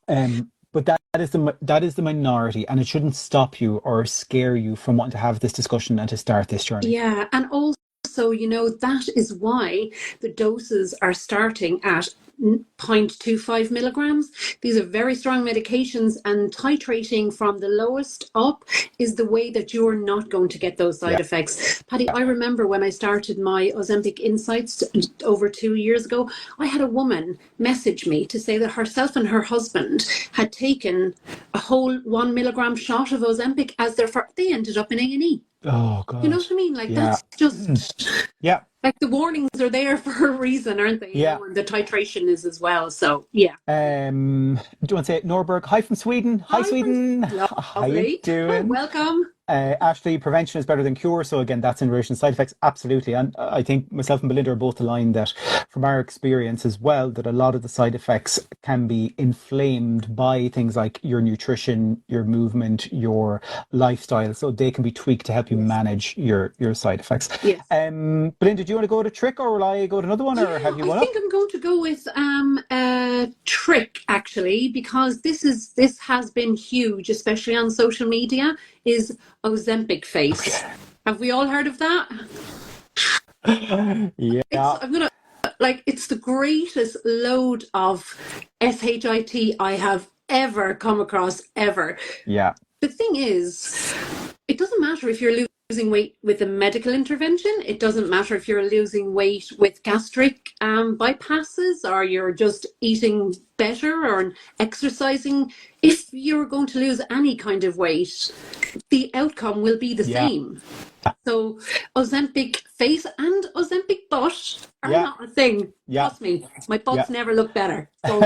Speaker 1: But that is the minority, and it shouldn't stop you or scare you from wanting to have this discussion and to start this journey.
Speaker 2: Yeah, and also, that is why the doses are starting at 0.25 milligrams. These are very strong medications, and titrating from the lowest up is the way that you're not going to get those side effects. Paddy, I remember when I started my Ozempic Insights over 2 years ago, I had a woman message me to say that herself and her husband had taken a whole 1 milligram shot of Ozempic as they ended up in A&E.
Speaker 1: Oh, God.
Speaker 2: You know what I mean? That's just...
Speaker 1: Yeah.
Speaker 2: Like, the warnings are there for a reason, aren't they?
Speaker 1: Yeah.
Speaker 2: And the titration is as well. So, yeah.
Speaker 1: Do you want to say Norberg? Hi from Sweden. Hi Sweden. How you doing?
Speaker 2: Welcome.
Speaker 1: Ashley, prevention is better than cure. So again, that's in relation to side effects. Absolutely. And I think myself and Belinda are both aligned that from our experience as well, that a lot of the side effects can be inflamed by things like your nutrition, your movement, your lifestyle. So they can be tweaked to help you manage your side effects.
Speaker 2: Yes.
Speaker 1: Belinda, do you want to go to trick, or will I go to another one, or have you one
Speaker 2: I think I'm going to go with trick, actually, because this has been huge, especially on social media, is Ozempic face. Okay. Have we all heard of that?
Speaker 1: Yeah.
Speaker 2: It's the greatest load of shit I have ever come across, ever.
Speaker 1: Yeah.
Speaker 2: The thing is, it doesn't matter if you're losing weight with a medical intervention. It doesn't matter if you're losing weight with gastric bypasses, or you're just eating better or exercising. If you're going to lose any kind of weight, the outcome will be the same. So Ozempic face and Ozempic butt are not a thing. Trust me, my butts never look better. So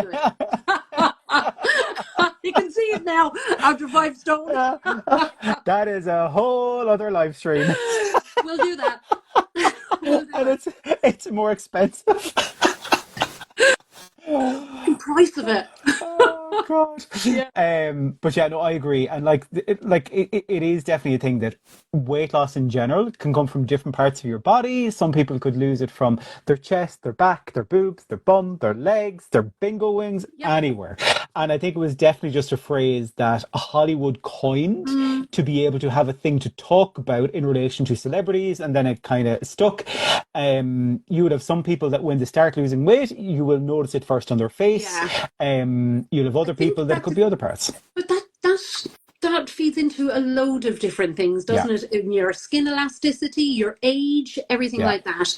Speaker 2: you can see it now after 5 stone.
Speaker 1: That is a whole other live stream.
Speaker 2: We'll do that.
Speaker 1: And it's more expensive.
Speaker 2: The price of it.
Speaker 1: Oh God. Yeah. But yeah, no, I agree. And it is definitely a thing that weight loss in general can come from different parts of your body. Some people could lose it from their chest, their back, their boobs, their bum, their legs, their bingo wings, anywhere. And I think it was definitely just a phrase that Hollywood coined to be able to have a thing to talk about in relation to celebrities, and then it kind of stuck. You would have some people that when they start losing weight, you will notice it first on their face. You'll have other people that could be other parts.
Speaker 2: But that feeds into a load of different things, doesn't it? In your skin elasticity, your age, everything like that,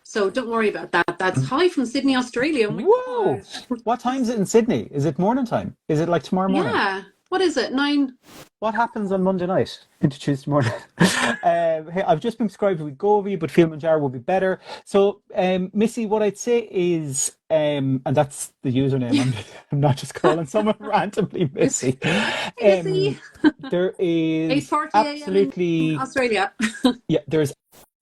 Speaker 2: So don't worry about that. That's hi from Sydney, Australia.
Speaker 1: Whoa! What time is it in Sydney? Is it morning time? Is it like tomorrow morning?
Speaker 2: Yeah. What is it? 9?
Speaker 1: What happens on Monday night into Tuesday morning? Hey, I've just been prescribed with Wegovy, but feel Mounjaro will be better. So, Missy, what I'd say is, and that's the username. I'm not just calling someone randomly Missy. There is
Speaker 2: 8:40
Speaker 1: absolutely
Speaker 2: in Australia.
Speaker 1: There's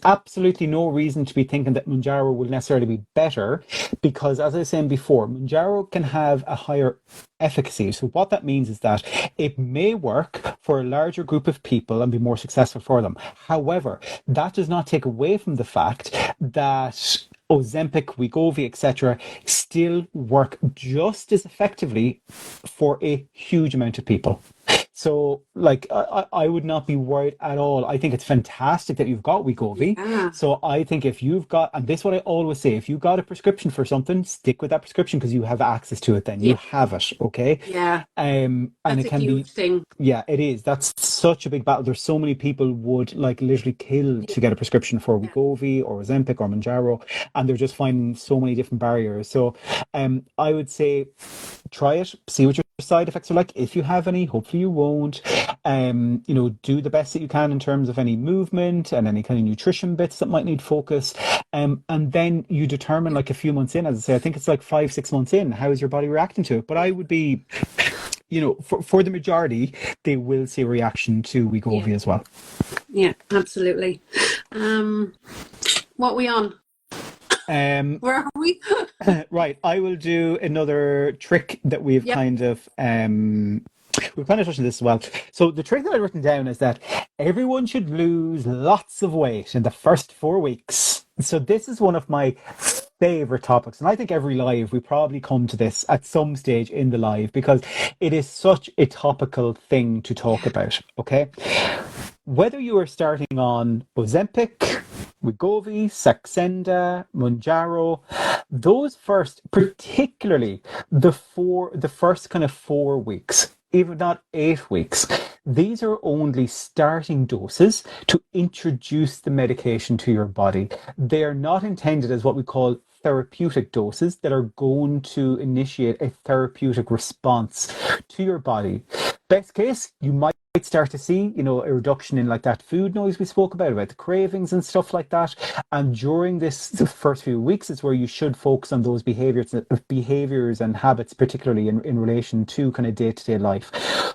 Speaker 1: absolutely no reason to be thinking that Mounjaro will necessarily be better, because as I was saying before, Mounjaro can have a higher efficacy. So what that means is that it may work for a larger group of people and be more successful for them. However, that does not take away from the fact that Ozempic, Wegovy, etc. still work just as effectively for a huge amount of people. So, like, I would not be worried at all. I think it's fantastic that you've got Wegovy.
Speaker 2: Yeah.
Speaker 1: So, I think if you've got, and this is what I always say, if you've got a prescription for something, stick with that prescription because you have access to it then. You
Speaker 2: Yeah.
Speaker 1: have it, okay?
Speaker 2: Yeah.
Speaker 1: And
Speaker 2: That's
Speaker 1: it
Speaker 2: a
Speaker 1: can be,
Speaker 2: huge thing.
Speaker 1: yeah, it is. That's such a big battle. There's so many people would like literally kill to get a prescription for
Speaker 2: Yeah.
Speaker 1: Wegovy or Ozempic or Mounjaro, and they're just finding so many different barriers. So, I would say try it, see what your side effects are like. If you have any, hopefully you won't. Do the best that you can in terms of any movement and any kind of nutrition bits that might need focus. And then you determine like a few months in, as I say, I think it's like 5, 6 months in, how is your body reacting to it? But I would be, for the majority, they will see a reaction to Wegovy as well.
Speaker 2: Yeah, absolutely. What are we on? Where are we?
Speaker 1: Right, I will do another trick that we've kind of touched on this as well. So the trick that I've written down is that everyone should lose lots of weight in the first 4 weeks. So this is one of my favorite topics, and I think every live we probably come to this at some stage in the live because it is such a topical thing to talk about. Okay, whether you are starting on Ozempic, Wegovy, Saxenda, Mounjaro, those first, particularly the first kind of 4 weeks, even not 8 weeks, these are only starting doses to introduce the medication to your body. They are not intended as what we call therapeutic doses that are going to initiate a therapeutic response to your body. Best case, you might start to see, a reduction in like that food noise we spoke about the cravings and stuff like that. And during the first few weeks is where you should focus on those behaviors and habits, particularly in relation to kind of day-to-day life.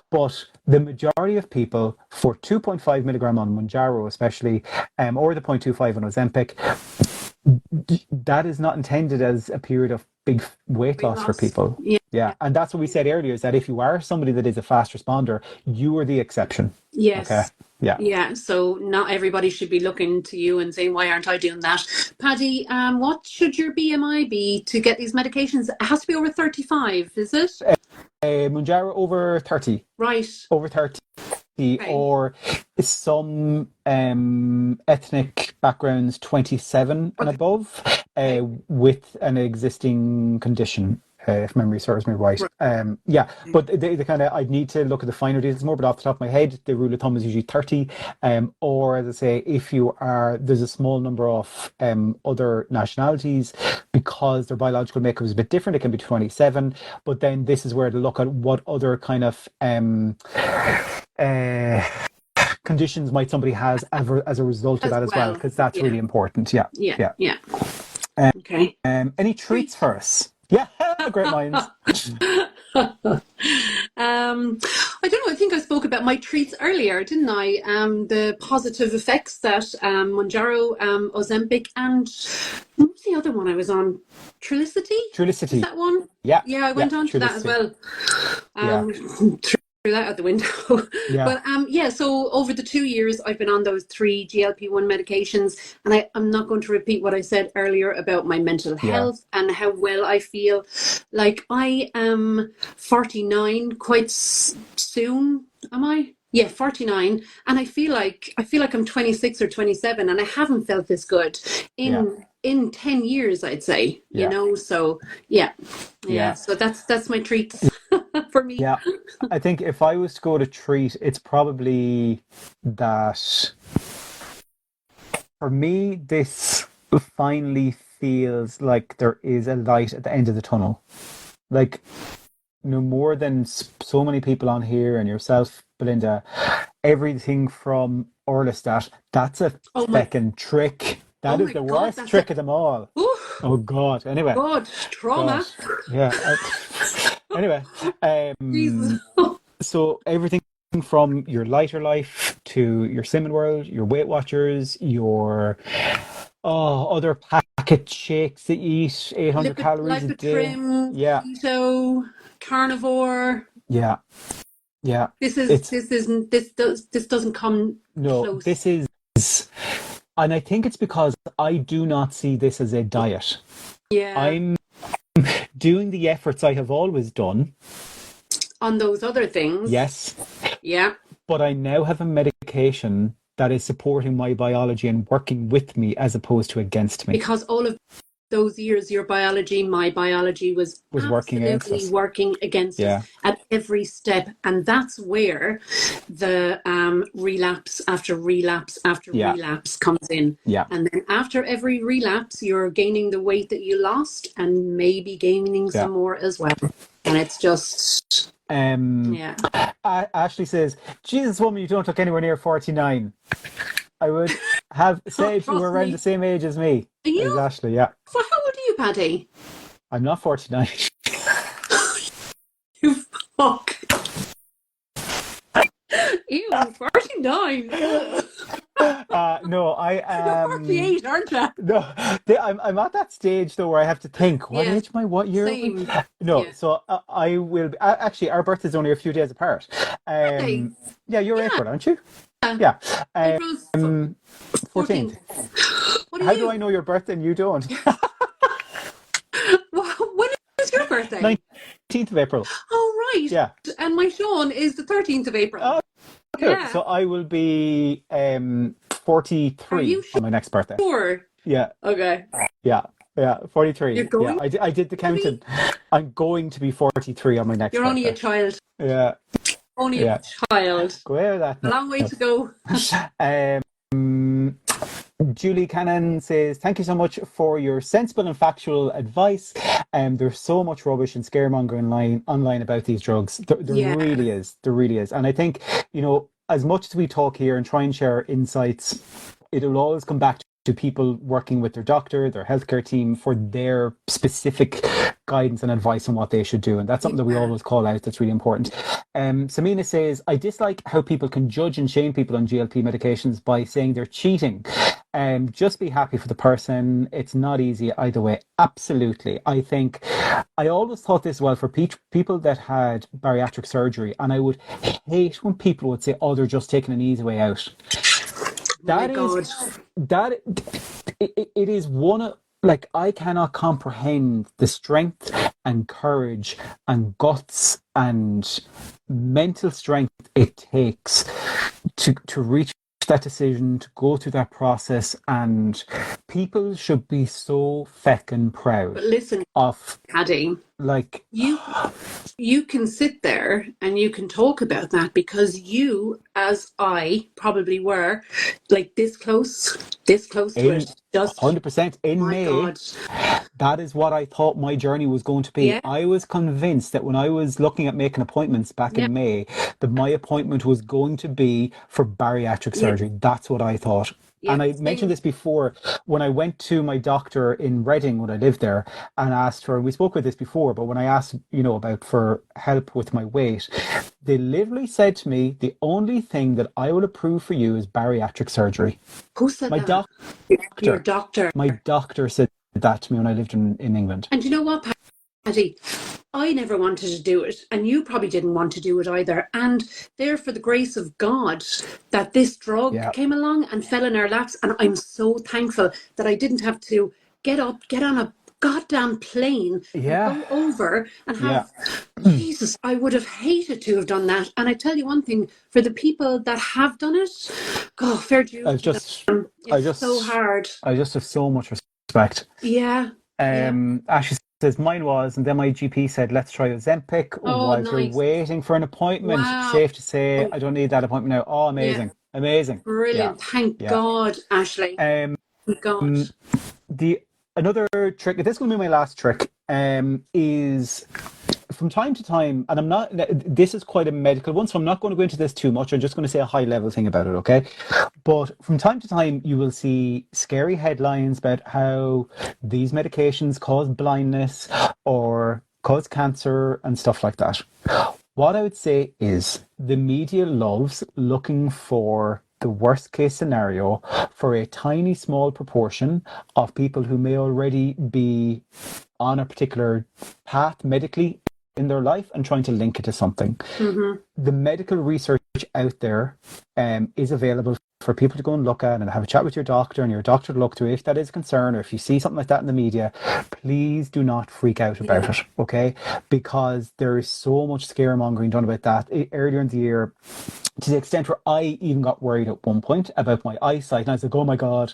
Speaker 1: But the majority of people for 2.5 milligram on Mounjaro, especially, or the 0.25 on Ozempic, that is not intended as a period of big weight loss for people. Yeah. And that's what we said earlier, is that if you are somebody that is a fast responder, you are the exception.
Speaker 2: Yes.
Speaker 1: Okay.
Speaker 2: Yeah. So not everybody should be looking to you and saying, why aren't I doing that? Paddy, what should your BMI be to get these medications? It has to be over 35, is it?
Speaker 1: Mounjaro over 30.
Speaker 2: Right.
Speaker 1: Over 30. Okay. Or some ethnic backgrounds 27 and above with an existing condition. If memory serves me right. But the kind of, I'd need to look at the finer details more, but off the top of my head, the rule of thumb is usually 30. Or as I say, if you are, there's a small number of other nationalities, because their biological makeup is a bit different, it can be 27. But then this is where to look at what other kind of conditions might somebody has as a result of that as well, because that's really important. Yeah.
Speaker 2: Okay.
Speaker 1: Any treats for us? Yeah, great minds.
Speaker 2: I don't know. I think I spoke about my treats earlier, didn't I? The positive effects that Mounjaro, Ozempic, and what was the other one I was on? Trulicity?
Speaker 1: Trulicity.
Speaker 2: Is that one?
Speaker 1: Yeah.
Speaker 2: I went on to that as well. Threw that out the window. But so over the 2 years I've been on those 3 GLP1 medications, and I'm not going to repeat what I said earlier about my mental health and how well I feel. Like, I am 49 quite soon, am I? Yeah, 49, and I feel like I'm 26 or 27, and I haven't felt this good in 10 years, I'd say. So so that's my treats for me.
Speaker 1: Yeah, I think if I was to go to treat, it's probably that for me, this finally feels like there is a light at the end of the tunnel. Like, no more than so many people on here and yourself, Belinda, everything from Orlistat, that's a second trick. That is the worst trick of them all. Oof. Oh God. Anyway.
Speaker 2: God, trauma.
Speaker 1: Yeah. Anyway. So everything from your lighter life to your Slimming World, your Weight Watchers, your other packet shakes that you eat, 800 calories a day.
Speaker 2: Trim, keto, carnivore.
Speaker 1: Yeah. This
Speaker 2: doesn't come close.
Speaker 1: This is, and I think it's because I do not see this as a diet.
Speaker 2: Yeah.
Speaker 1: I'm doing the efforts I have always done
Speaker 2: on those other things.
Speaker 1: Yes.
Speaker 2: Yeah.
Speaker 1: But I now have a medication that is supporting my biology and working with me as opposed to against me.
Speaker 2: Because all of those years, your biology, my biology was
Speaker 1: working against
Speaker 2: absolutely
Speaker 1: us.
Speaker 2: working against us at every step. And that's where the relapse after relapse after relapse comes in.
Speaker 1: Yeah.
Speaker 2: And then after every relapse, you're gaining the weight that you lost and maybe gaining some more as well. And it's just...
Speaker 1: Ashley says, Jesus, woman, you don't look anywhere near 49. I would have said you were around the same age as me. As Ashley,
Speaker 2: Well, how old are you, Paddy?
Speaker 1: I'm not 49.
Speaker 2: You fuck. Ew, 49.
Speaker 1: No, I am...
Speaker 2: You're 48, aren't you?
Speaker 1: No, I'm at that stage, though, where I have to think, what age am I? What year?
Speaker 2: Same.
Speaker 1: No, so I will... Actually, our birthday's only a few days apart.
Speaker 2: Really?
Speaker 1: Yeah, you're April, aren't you?
Speaker 2: Yeah.
Speaker 1: April's 14th. How do I know your birthday and you don't?
Speaker 2: When is your birthday?
Speaker 1: 19th of April.
Speaker 2: Oh, right.
Speaker 1: Yeah.
Speaker 2: And my Sean is the 13th of April.
Speaker 1: Oh, cool. Yeah. So I will be 43 on my next birthday.
Speaker 2: Sure.
Speaker 1: Yeah.
Speaker 2: Okay.
Speaker 1: Yeah. 43.
Speaker 2: You're going?
Speaker 1: Yeah, I did the counting. I'm going to be 43 on my next birthday.
Speaker 2: You're only a child.
Speaker 1: Yeah.
Speaker 2: Only a child.
Speaker 1: Go out of that.
Speaker 2: A long way to go.
Speaker 1: Julie Cannon says, thank you so much for your sensible and factual advice. There's so much rubbish and scaremongering online about these drugs. There really is. There really is. And I think, as much as we talk here and try and share insights, it'll always come back to people working with their doctor, their healthcare team for their specific guidance and advice on what they should do. And that's something that we always call out. That's really important. Samina says, I dislike how people can judge and shame people on GLP medications by saying they're cheating. Just be happy for the person. It's not easy either way. Absolutely. I think I always thought this well for people that had bariatric surgery, and I would hate when people would say, oh, they're just taking an easy way out. It is one of, like, I cannot comprehend the strength and courage and guts and mental strength it takes to reach that decision, to go through that process, and people should be so feckin' proud.
Speaker 2: But listen,
Speaker 1: of
Speaker 2: Paddy,
Speaker 1: like
Speaker 2: you can sit there and you can talk about that because you, as I probably were, like this close to it. Just
Speaker 1: 100% in May.
Speaker 2: God.
Speaker 1: That is what I thought my journey was going to be. Yeah. I was convinced that when I was looking at making appointments back in May, that my appointment was going to be for bariatric surgery. That's what I thought. Yeah, and I mentioned this before when I went to my doctor in Reading when I lived there and asked her, we spoke about this before, but when I asked, about for help with my weight, they literally said to me, the only thing that I will approve for you is bariatric surgery.
Speaker 2: Who said
Speaker 1: my
Speaker 2: that? Your doctor.
Speaker 1: My doctor said that to me when I lived in England.
Speaker 2: And you know what, Paddy? I never wanted to do it, and you probably didn't want to do it either. And there, for the grace of God, that this drug came along and fell in our laps, and I'm so thankful that I didn't have to get up, get on a goddamn plane, and go over and have... Jesus, I would have hated to have done that. And I tell you one thing, for the people that have done it, God, fair dues. It's so hard.
Speaker 1: I just have so much respect.
Speaker 2: Yeah.
Speaker 1: Ashley says mine was, and then my GP said, let's try Ozempic while you're waiting for an appointment.
Speaker 2: Wow.
Speaker 1: Safe to say, I don't need that appointment now. Oh, amazing. Amazing.
Speaker 2: Brilliant. Thank God, Ashley. Thank God.
Speaker 1: Another trick, this is going to be my last trick, is from time to time, and this is quite a medical one, so I'm not going to go into this too much. I'm just going to say a high level thing about it, okay? But from time to time, you will see scary headlines about how these medications cause blindness or cause cancer and stuff like that. What I would say is the media loves looking for the worst case scenario for a tiny small proportion of people who may already be on a particular path medically in their life and trying to link it to something. Mm-hmm. The medical research out there is available for people to go and look at and have a chat with your doctor, and your doctor to look through if that is a concern, or if you see something like that in the media, please do not freak out about it, okay? Because there is so much scaremongering done about that. Earlier in the year, to the extent where I even got worried at one point about my eyesight, and I was like, oh my God,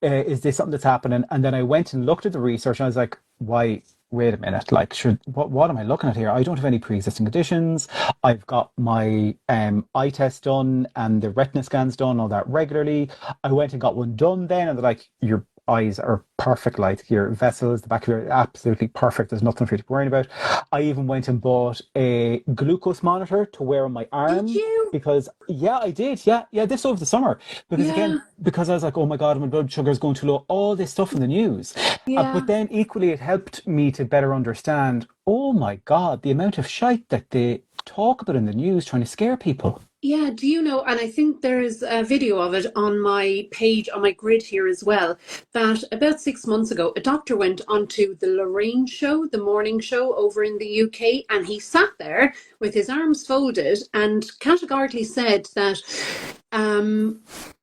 Speaker 1: is this something that's happening? And then I went and looked at the research, and I was like, why? Wait a minute, like, what am I looking at here? I don't have any pre-existing conditions. I've got my eye test done and the retina scans done, all that regularly. I went and got one done then, and they're like, your eyes are perfect, like your vessels, the back of your absolutely perfect. There's nothing for you to be worrying about. I even went and bought a glucose monitor to wear on my arm.
Speaker 2: Did you?
Speaker 1: Because I did. Yeah, this over the summer. Because again, because I was like, oh my God, my blood sugar is going too low. All this stuff in the news. But then equally, it helped me to better understand, oh my God, the amount of shite that they talk about in the news trying to scare people.
Speaker 2: Yeah, do you know, and I think there's a video of it on my page, on my grid here as well, that about 6 months ago, a doctor went onto the Lorraine show, the morning show over in the UK, and he sat there with his arms folded and categorically said that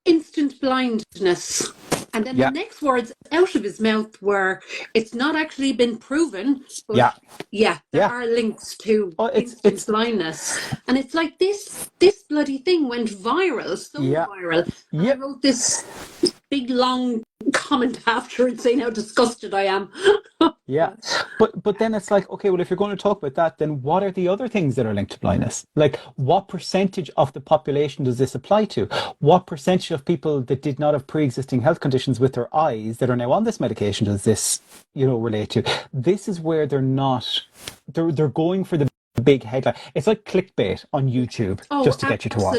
Speaker 2: instant blindness. And then the next words out of his mouth were, it's not actually been proven, but there are links to instant blindness. And it's like this bloody thing went viral, viral. And I wrote this big long comment after it saying how disgusted I am.
Speaker 1: But then it's like, okay, well, if you're going to talk about that, then what are the other things that are linked to blindness? Like, what percentage of the population does this apply to? What percentage of people that did not have pre-existing health conditions with their eyes that are now on this medication does this, relate to? This is where they're going for the big headline. It's like clickbait on YouTube just to get you to watch.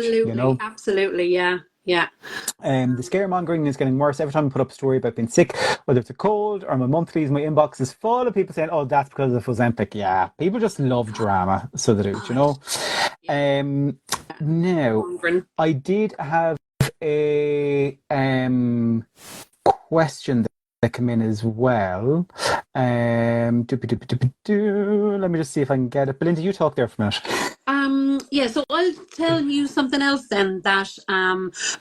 Speaker 2: Absolutely, yeah. Yeah.
Speaker 1: The scaremongering is getting worse. Every time I put up a story about being sick, whether it's a cold or my monthlies, my inbox is full of people saying, oh, that's because of Ozempic. Yeah, people just love drama. So they do, Now, I did have a question that came in as well. Let me just see if I can get it. Belinda, you talk there for a minute.
Speaker 2: So I'll tell you something else then, that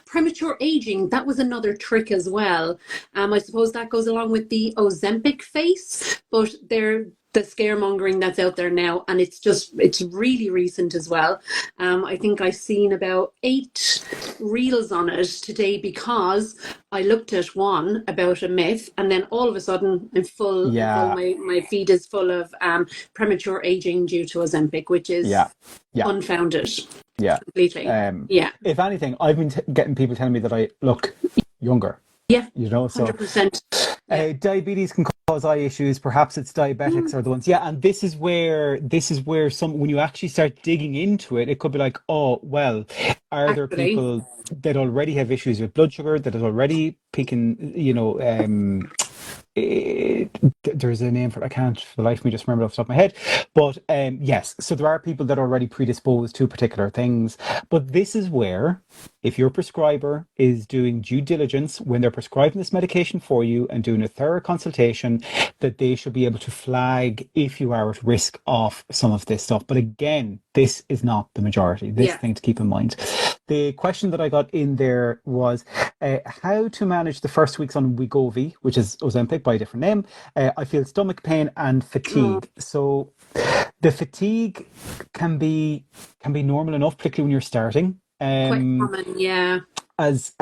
Speaker 2: premature aging, that was another trick as well. I suppose that goes along with the Ozempic face, but the scaremongering that's out there now, and it's really recent as well. I think I've seen about 8 reels on it today because I looked at one about a myth, and then all of a sudden I'm full. My feed is full of premature aging due to Ozempic, which is unfounded. Completely.
Speaker 1: If anything, I've been getting people telling me that I look younger.
Speaker 2: Yeah,
Speaker 1: so
Speaker 2: 100%.
Speaker 1: Diabetes can cause eye issues. Perhaps it's diabetics are the ones. And this is where when you actually start digging into it, it could be like, oh, well, are there people that already have issues with blood sugar that is already peaking, there's a name for it. I can't for the life of me just remember off the top of my head. But yes, so there are people that are already predisposed to particular things. But this is where, if your prescriber is doing due diligence when they're prescribing this medication for you and doing a thorough consultation, that they should be able to flag if you are at risk of some of this stuff. But again, this is not the majority. This thing to keep in mind. The question that I got in there was how to manage the first weeks on Wegovy, which is Ozempic by a different name. I feel stomach pain and fatigue. So the fatigue can be normal enough, particularly when you're starting.
Speaker 2: Quite common, yeah.
Speaker 1: As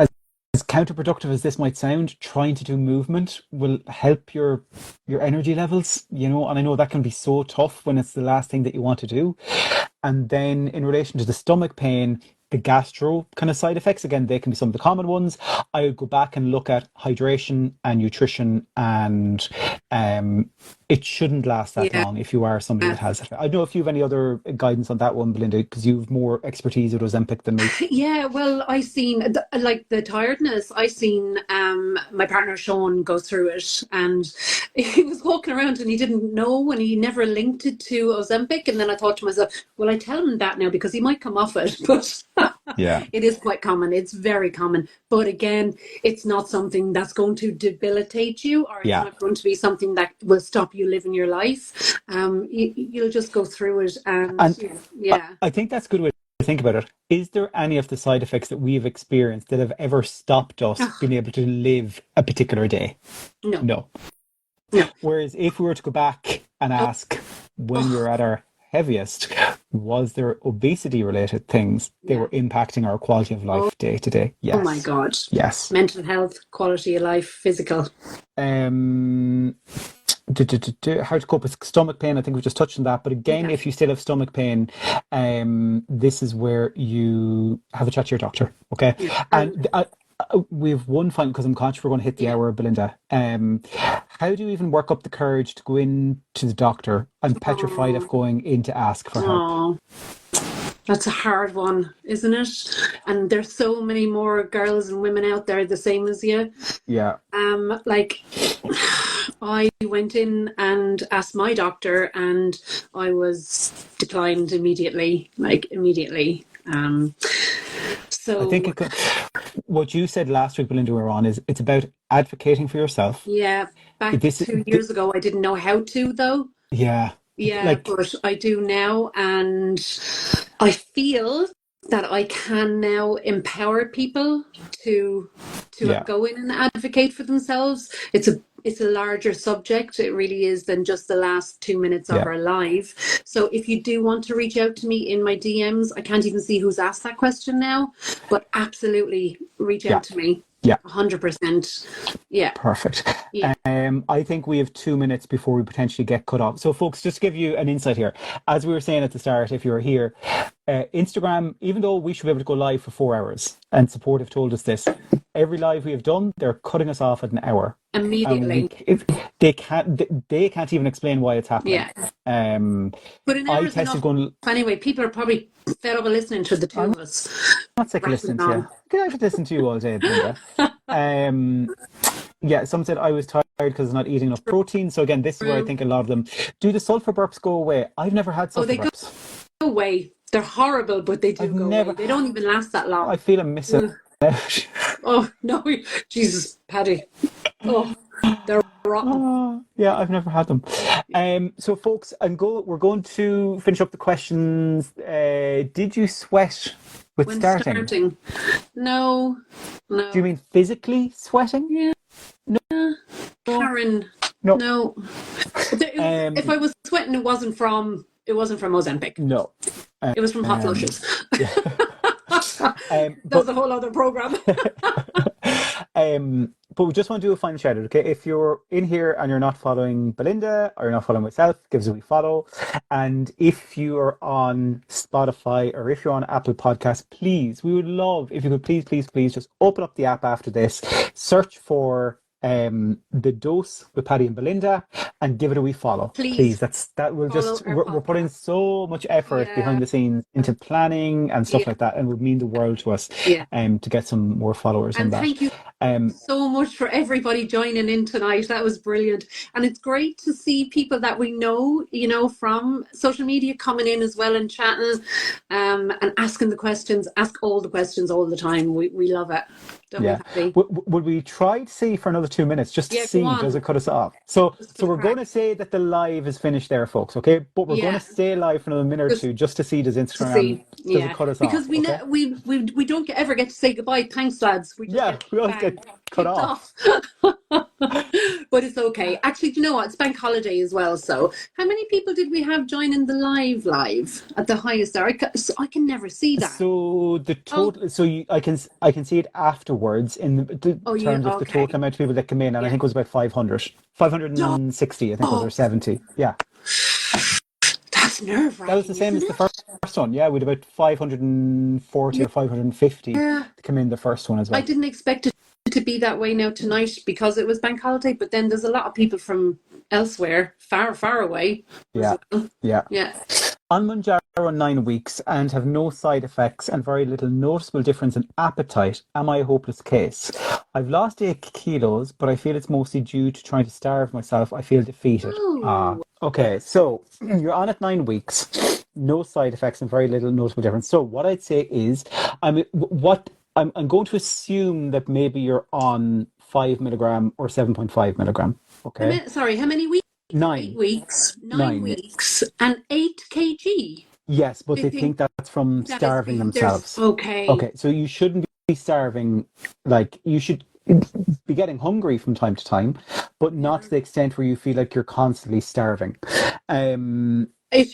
Speaker 1: counterproductive as this might sound, trying to do movement will help your energy levels, and I know that can be so tough when it's the last thing that you want to do. And then in relation to the stomach pain, the gastro kind of side effects, again, they can be some of the common ones. I would go back and look at hydration and nutrition, and it shouldn't last that long if you are somebody that has it. I don't know if you have any other guidance on that one, Belinda, because you have more expertise with Ozempic than me.
Speaker 2: Yeah, well, I seen the tiredness. I seen my partner Sean go through it, and he was walking around and he didn't know, and he never linked it to Ozempic. And then I thought to myself, well, I tell him that now because he might come off it, but it is quite common. It's very common. But again, it's not something that's going to debilitate you, or it's not going to be something that will stop you living your life. You'll just go through it, and
Speaker 1: I think that's good way think about it, is there any of the side effects that we've experienced that have ever stopped us being able to live a particular day?
Speaker 2: No.
Speaker 1: No.
Speaker 2: No.
Speaker 1: Whereas if we were to go back and ask when we were at our heaviest, was there obesity related things that were impacting our quality of life day to day? Yes.
Speaker 2: Oh my God.
Speaker 1: Yes.
Speaker 2: Mental health, quality of life, physical.
Speaker 1: How to cope with stomach pain, I think we just touched on that. But again, if you still have stomach pain, this is where you have a chat to your doctor. Okay.
Speaker 2: Yeah.
Speaker 1: And we have one final, because I'm conscious we're going to hit the hour, Belinda. How do you even work up the courage to go in to the doctor? I'm petrified of going in to ask for help.
Speaker 2: That's a hard one, isn't it? And there's so many more girls and women out there the same as you.
Speaker 1: Yeah.
Speaker 2: Like, I went in and asked my doctor, and I was declined immediately. So
Speaker 1: I think what you said last week, Belinda, we were on, is it's about advocating for yourself.
Speaker 2: Yeah, back 2 years ago, I didn't know how to, though.
Speaker 1: Yeah.
Speaker 2: Yeah, but I do now, and I feel that I can now empower people to go in and advocate for themselves. It's a larger subject. It really is than just the last 2 minutes of our live. So if you do want to reach out to me in my DMs, I can't even see who's asked that question now, but absolutely reach out to me. Yeah. 100%. Yeah.
Speaker 1: Perfect.
Speaker 2: Yeah.
Speaker 1: I think we have 2 minutes before we potentially get cut off. So folks, just to give you an insight here, as we were saying at the start, if you were here, Instagram, even though we should be able to go live for 4 hours, and Support have told us this, every live we have done, they're cutting us off at an hour.
Speaker 2: Immediately.
Speaker 1: They can't even explain why it's happening.
Speaker 2: Yeah. But an hour is enough. Anyway, people are probably fed up of listening to the two of us.
Speaker 1: I'm not sick of listening to you. I could listen to you all day, Belinda. Yeah, some said I was tired because I'm not eating enough protein. So again, this is where I think a lot of them do the sulfur burps go away. I've never had sulfur burps.
Speaker 2: Go away. They're horrible, but they do go away. They don't even last that long.
Speaker 1: I feel I'm missing out.
Speaker 2: Oh no, Jesus, Paddy. Oh, they're rotten.
Speaker 1: Yeah, I've never had them. So folks, we're going to finish up the questions. Did you sweat when starting?
Speaker 2: No.
Speaker 1: Do you mean physically sweating?
Speaker 2: Yeah.
Speaker 1: No.
Speaker 2: Karen. No. If I was sweating, it wasn't from Ozempic.
Speaker 1: No.
Speaker 2: It was from hot flushes. That's a whole other program.
Speaker 1: But we just want to do a final shout out, okay? If you're in here and you're not following Belinda or you're not following myself, give us a wee follow. And if you are on Spotify or if you're on Apple Podcasts, please, we would love if you could please just open up the app after this, search for The Dose with Paddy and Belinda, and give it a wee follow. Please. We're putting so much effort behind the scenes into planning and stuff like that, and it would mean the world to us to get some more followers on that.
Speaker 2: Thank you so much for everybody joining in tonight. That was brilliant. And it's great to see people that we know, from social media coming in as well and chatting and asking the questions. Ask all the questions all the time. We love it.
Speaker 1: Would we try to see for another 2 minutes just to see does it cut us off? So we're going to say that the live is finished there, folks, okay? But we're going to stay live for another minute or two just to see does Instagram does it cut us
Speaker 2: because
Speaker 1: off?
Speaker 2: Because we don't ever get to say goodbye. Thanks, lads. We
Speaker 1: always get cut off.
Speaker 2: But it's okay. Actually, do you know what? It's bank holiday as well. So how many people did we have joining the live at the highest hour? I can never see that.
Speaker 1: So the total. I can see it afterwards in the terms of the total amount of people that come in, and I think it was about 500, 560. I think it was, or 70. Yeah.
Speaker 2: That's nerve-wracking.
Speaker 1: That was the same as the first one. Yeah, we had about 540 or 550 to come in the first one as well.
Speaker 2: I didn't expect it to be that way now tonight because it was bank holiday, but then there's a lot of people from elsewhere, far away.
Speaker 1: Yeah. On Mounjaro 9 weeks and have no side effects and very little noticeable difference in appetite, am I a hopeless case? I've lost 8 kilos, but I feel it's mostly due to trying to starve myself. I feel defeated. Okay, so you're on at 9 weeks, no side effects and very little noticeable difference. So what I'd say is, I'm going to assume that maybe you're on 5 milligram or 7.5 milligram. Okay.
Speaker 2: Sorry, how many weeks?
Speaker 1: 9.
Speaker 2: 8 weeks. 9 weeks and 8 kg.
Speaker 1: Yes, but
Speaker 2: They
Speaker 1: they
Speaker 2: think
Speaker 1: think that's from
Speaker 2: that is
Speaker 1: starving
Speaker 2: there's
Speaker 1: themselves.
Speaker 2: okay.
Speaker 1: Okay, so you shouldn't be starving. Like, you should be getting hungry from time to time, but not
Speaker 2: Yeah.
Speaker 1: to the extent where you feel like you're constantly starving. Um,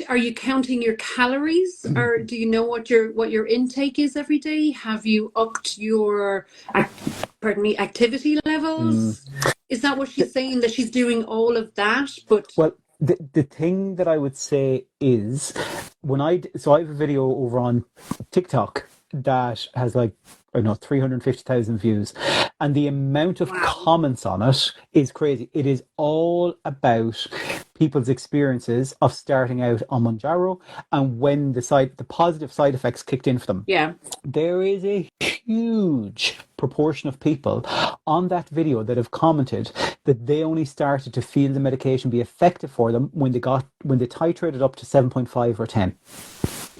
Speaker 2: Are you counting your calories, or do you know what your intake is every day? Have you upped your, pardon me, activity
Speaker 1: mm,
Speaker 2: levels? Is that what
Speaker 1: th-
Speaker 2: she's saying, that she's doing all of that? But
Speaker 1: well, the thing that I would say is so I have a video over on TikTok that has like, I don't know, 350,000 views, and the amount of
Speaker 2: wow,
Speaker 1: comments on it is crazy. It is all about people's experiences of starting out on Mounjaro and when the positive side effects kicked in for them.
Speaker 2: yeah,
Speaker 1: There is a huge proportion of people on that video that have commented that they only started to feel the medication be effective for them when they titrated up to 7.5 or 10.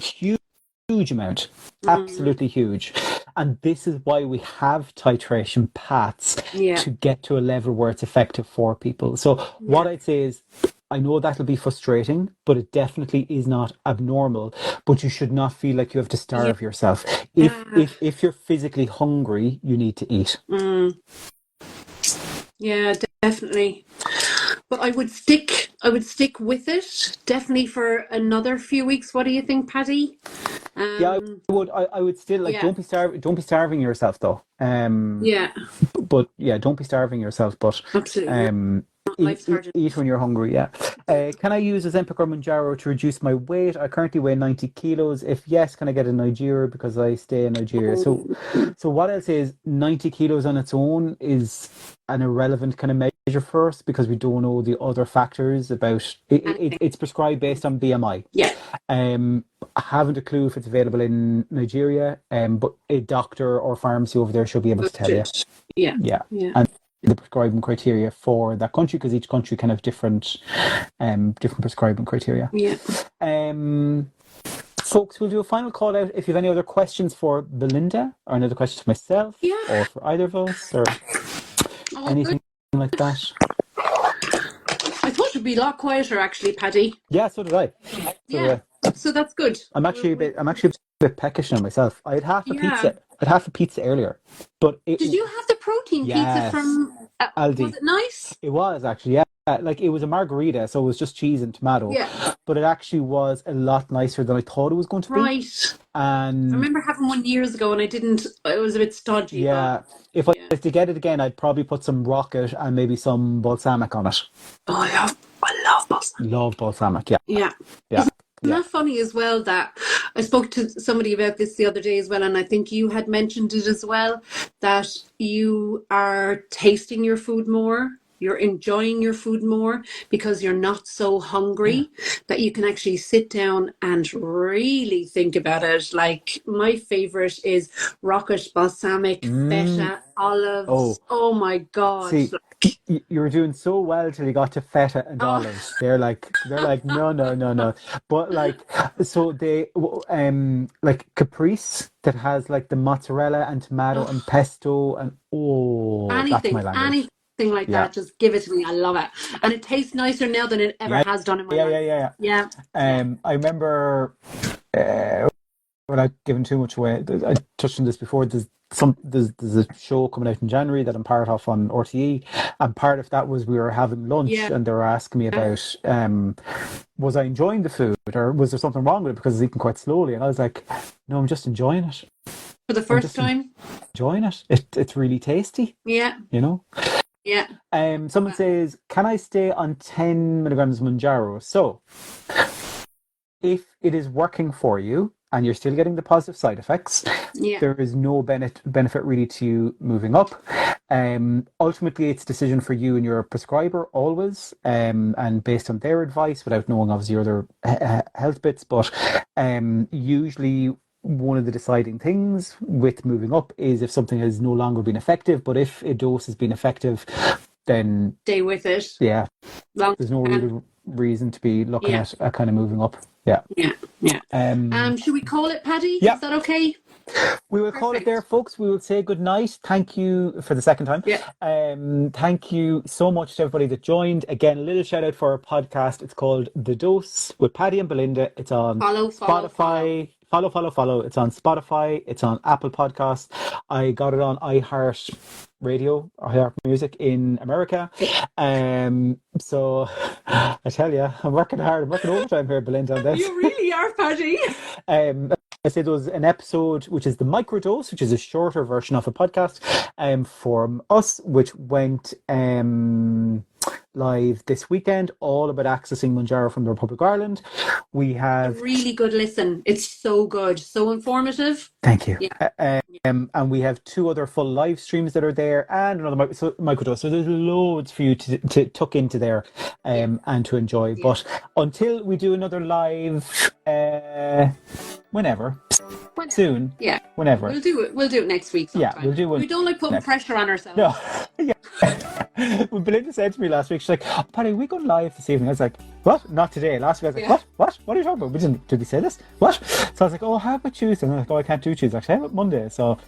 Speaker 1: Huge amount,
Speaker 2: mm,
Speaker 1: absolutely huge. And this is why we have titration paths
Speaker 2: yeah,
Speaker 1: to get to a level where it's effective for people. So what
Speaker 2: yeah,
Speaker 1: I'd say is, I know that'll be frustrating, but it definitely is not abnormal. But you should not feel like you have to
Speaker 2: yeah,
Speaker 1: starve yourself. If you're physically hungry, you need to eat.
Speaker 2: mm, yeah, definitely. But I would stick with it definitely for another few weeks. What do you think, Paddy?
Speaker 1: Yeah,
Speaker 2: Um,
Speaker 1: I would still, like,
Speaker 2: yeah,
Speaker 1: don't be starving yourself though.
Speaker 2: yeah,
Speaker 1: But yeah, don't be starving yourself. But
Speaker 2: absolutely. Not
Speaker 1: um,
Speaker 2: life threatening.
Speaker 1: eat when you're hungry. Yeah. Can I use Ozempic or Mounjaro to reduce my weight? I currently weigh 90 kilos. If yes, can I get a Nigeria because I stay in Nigeria? So what I'll say is 90 kilos on its own is an irrelevant kind of measure for us because we don't know the other factors about it.
Speaker 2: Anything.
Speaker 1: It's prescribed based on BMI.
Speaker 2: Yeah.
Speaker 1: I haven't a clue if it's available in Nigeria, but a doctor or pharmacy over there should be able to tell you.
Speaker 2: Yeah.
Speaker 1: Yeah.
Speaker 2: Yeah.
Speaker 1: And the prescribing criteria for that country, because each country can have different prescribing criteria.
Speaker 2: Yeah.
Speaker 1: Folks, we'll do a final call out if you have any other questions for Belinda or any other questions for myself or for either of us or anything like that.
Speaker 2: I thought it'd be a lot quieter actually, Paddy.
Speaker 1: Yeah, so did I.
Speaker 2: Yeah. So that's good.
Speaker 1: I'm actually a bit peckish now myself. I had half a
Speaker 2: Yeah.
Speaker 1: pizza. I had half a pizza earlier, but
Speaker 2: Did you have the protein pizza from
Speaker 1: Aldi?
Speaker 2: was it nice?
Speaker 1: It was actually, yeah. Like, it was a margarita, so it was just cheese and tomato.
Speaker 2: Yeah.
Speaker 1: But it actually was a lot nicer than I thought it was going to be.
Speaker 2: Right.
Speaker 1: And
Speaker 2: I remember having one years ago and it was a bit stodgy.
Speaker 1: Yeah.
Speaker 2: But
Speaker 1: If I was to get it again, I'd probably put some rocket and maybe some balsamic on it.
Speaker 2: oh, I love balsamic.
Speaker 1: Love balsamic, yeah.
Speaker 2: Yeah.
Speaker 1: Yeah.
Speaker 2: Isn't that funny as well that I spoke to somebody about this the other day as well, and I think you had mentioned it as well, that you are tasting your food more, you're enjoying your food more because you're not so hungry, that you can actually sit down and really think about it. Like, my favorite is rocket, balsamic, feta, olives. Oh my God.
Speaker 1: See, you were doing so well till you got to feta and
Speaker 2: Oh,
Speaker 1: olives. They're like no. But like, so they like caprese that has like the mozzarella and tomato and pesto and that's my language.
Speaker 2: anything like
Speaker 1: Yeah.
Speaker 2: that, just give it to me. I love it. And it tastes nicer now than it ever has done in my life.
Speaker 1: Yeah.
Speaker 2: Yeah.
Speaker 1: I remember without giving too much away, I touched on this before. There's a show coming out in January that I'm part of on RTE, and part of that was we were having lunch and they were asking me about was I enjoying the food or was there something wrong with it because I was eating quite slowly, and I was like, no, I'm just enjoying it.
Speaker 2: For the first time.
Speaker 1: Enjoying it. It's really tasty.
Speaker 2: Yeah.
Speaker 1: You know?
Speaker 2: Yeah.
Speaker 1: Someone says, can I stay on 10 milligrams Mounjaro? So if it is working for you and you're still getting the positive side effects, there is no benefit really to you moving up. Ultimately, it's a decision for you and your prescriber always, and based on their advice, without knowing obviously your other health bits. But usually, one of the deciding things with moving up is if something has no longer been effective. But if a dose has been effective, then
Speaker 2: stay with it.
Speaker 1: Yeah,
Speaker 2: Long
Speaker 1: there's no reason to be looking at kind of moving up. Yeah.
Speaker 2: Should we call it, Paddy?
Speaker 1: Yeah.
Speaker 2: Is that okay?
Speaker 1: We will call it there, folks. We will say good night. Thank you for the second time. Thank you so much to everybody that joined. Again, a little shout out for our podcast. It's called The Dose with Paddy and Belinda. It's on Spotify. Follow. It's on Spotify. It's on Apple Podcasts. I got it on iHeart Radio, iHeart Music in America. So I tell you, I'm working hard. I'm working overtime here, Belinda, on this.
Speaker 2: You really are, Paddy.
Speaker 1: I said there was an episode which is the microdose, which is a shorter version of a podcast from us, which went live this weekend, all about accessing Mounjaro from the Republic of Ireland. We have
Speaker 2: a really good listen. It's so good, so informative.
Speaker 1: Thank you. And we have 2 other full live streams that are there, and another microdose. So there's loads for you to tuck into there and to enjoy. But until we do another live, whenever. Soon. Yeah. Whenever.
Speaker 2: We'll do it next week sometime.
Speaker 1: Yeah, we'll do it.
Speaker 2: We don't like putting pressure on ourselves.
Speaker 1: No. When Belinda said to me last week, she's like, oh, Paddy, we go live this evening. I was like, what? Not today. Last week I was like, what? What are you talking about? Did we say this? What? So I was like, oh, how about Tuesday? And I was like, oh, I can't do Tuesday. Actually, how about Monday? So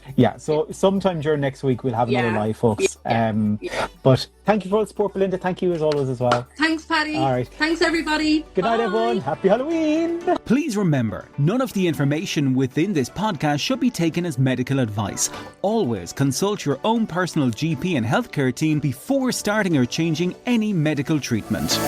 Speaker 1: sometime during next week we'll have another live, folks. But thank you for all the support, Belinda. Thank you as always as well.
Speaker 2: Thanks, Paddy.
Speaker 1: All right.
Speaker 2: Thanks, everybody.
Speaker 1: Good night, everyone. Happy Halloween.
Speaker 3: Please remember, none of the information within this podcast should be taken as medical advice. Always consult your own personal GP and healthcare team before starting or changing any medical treatment.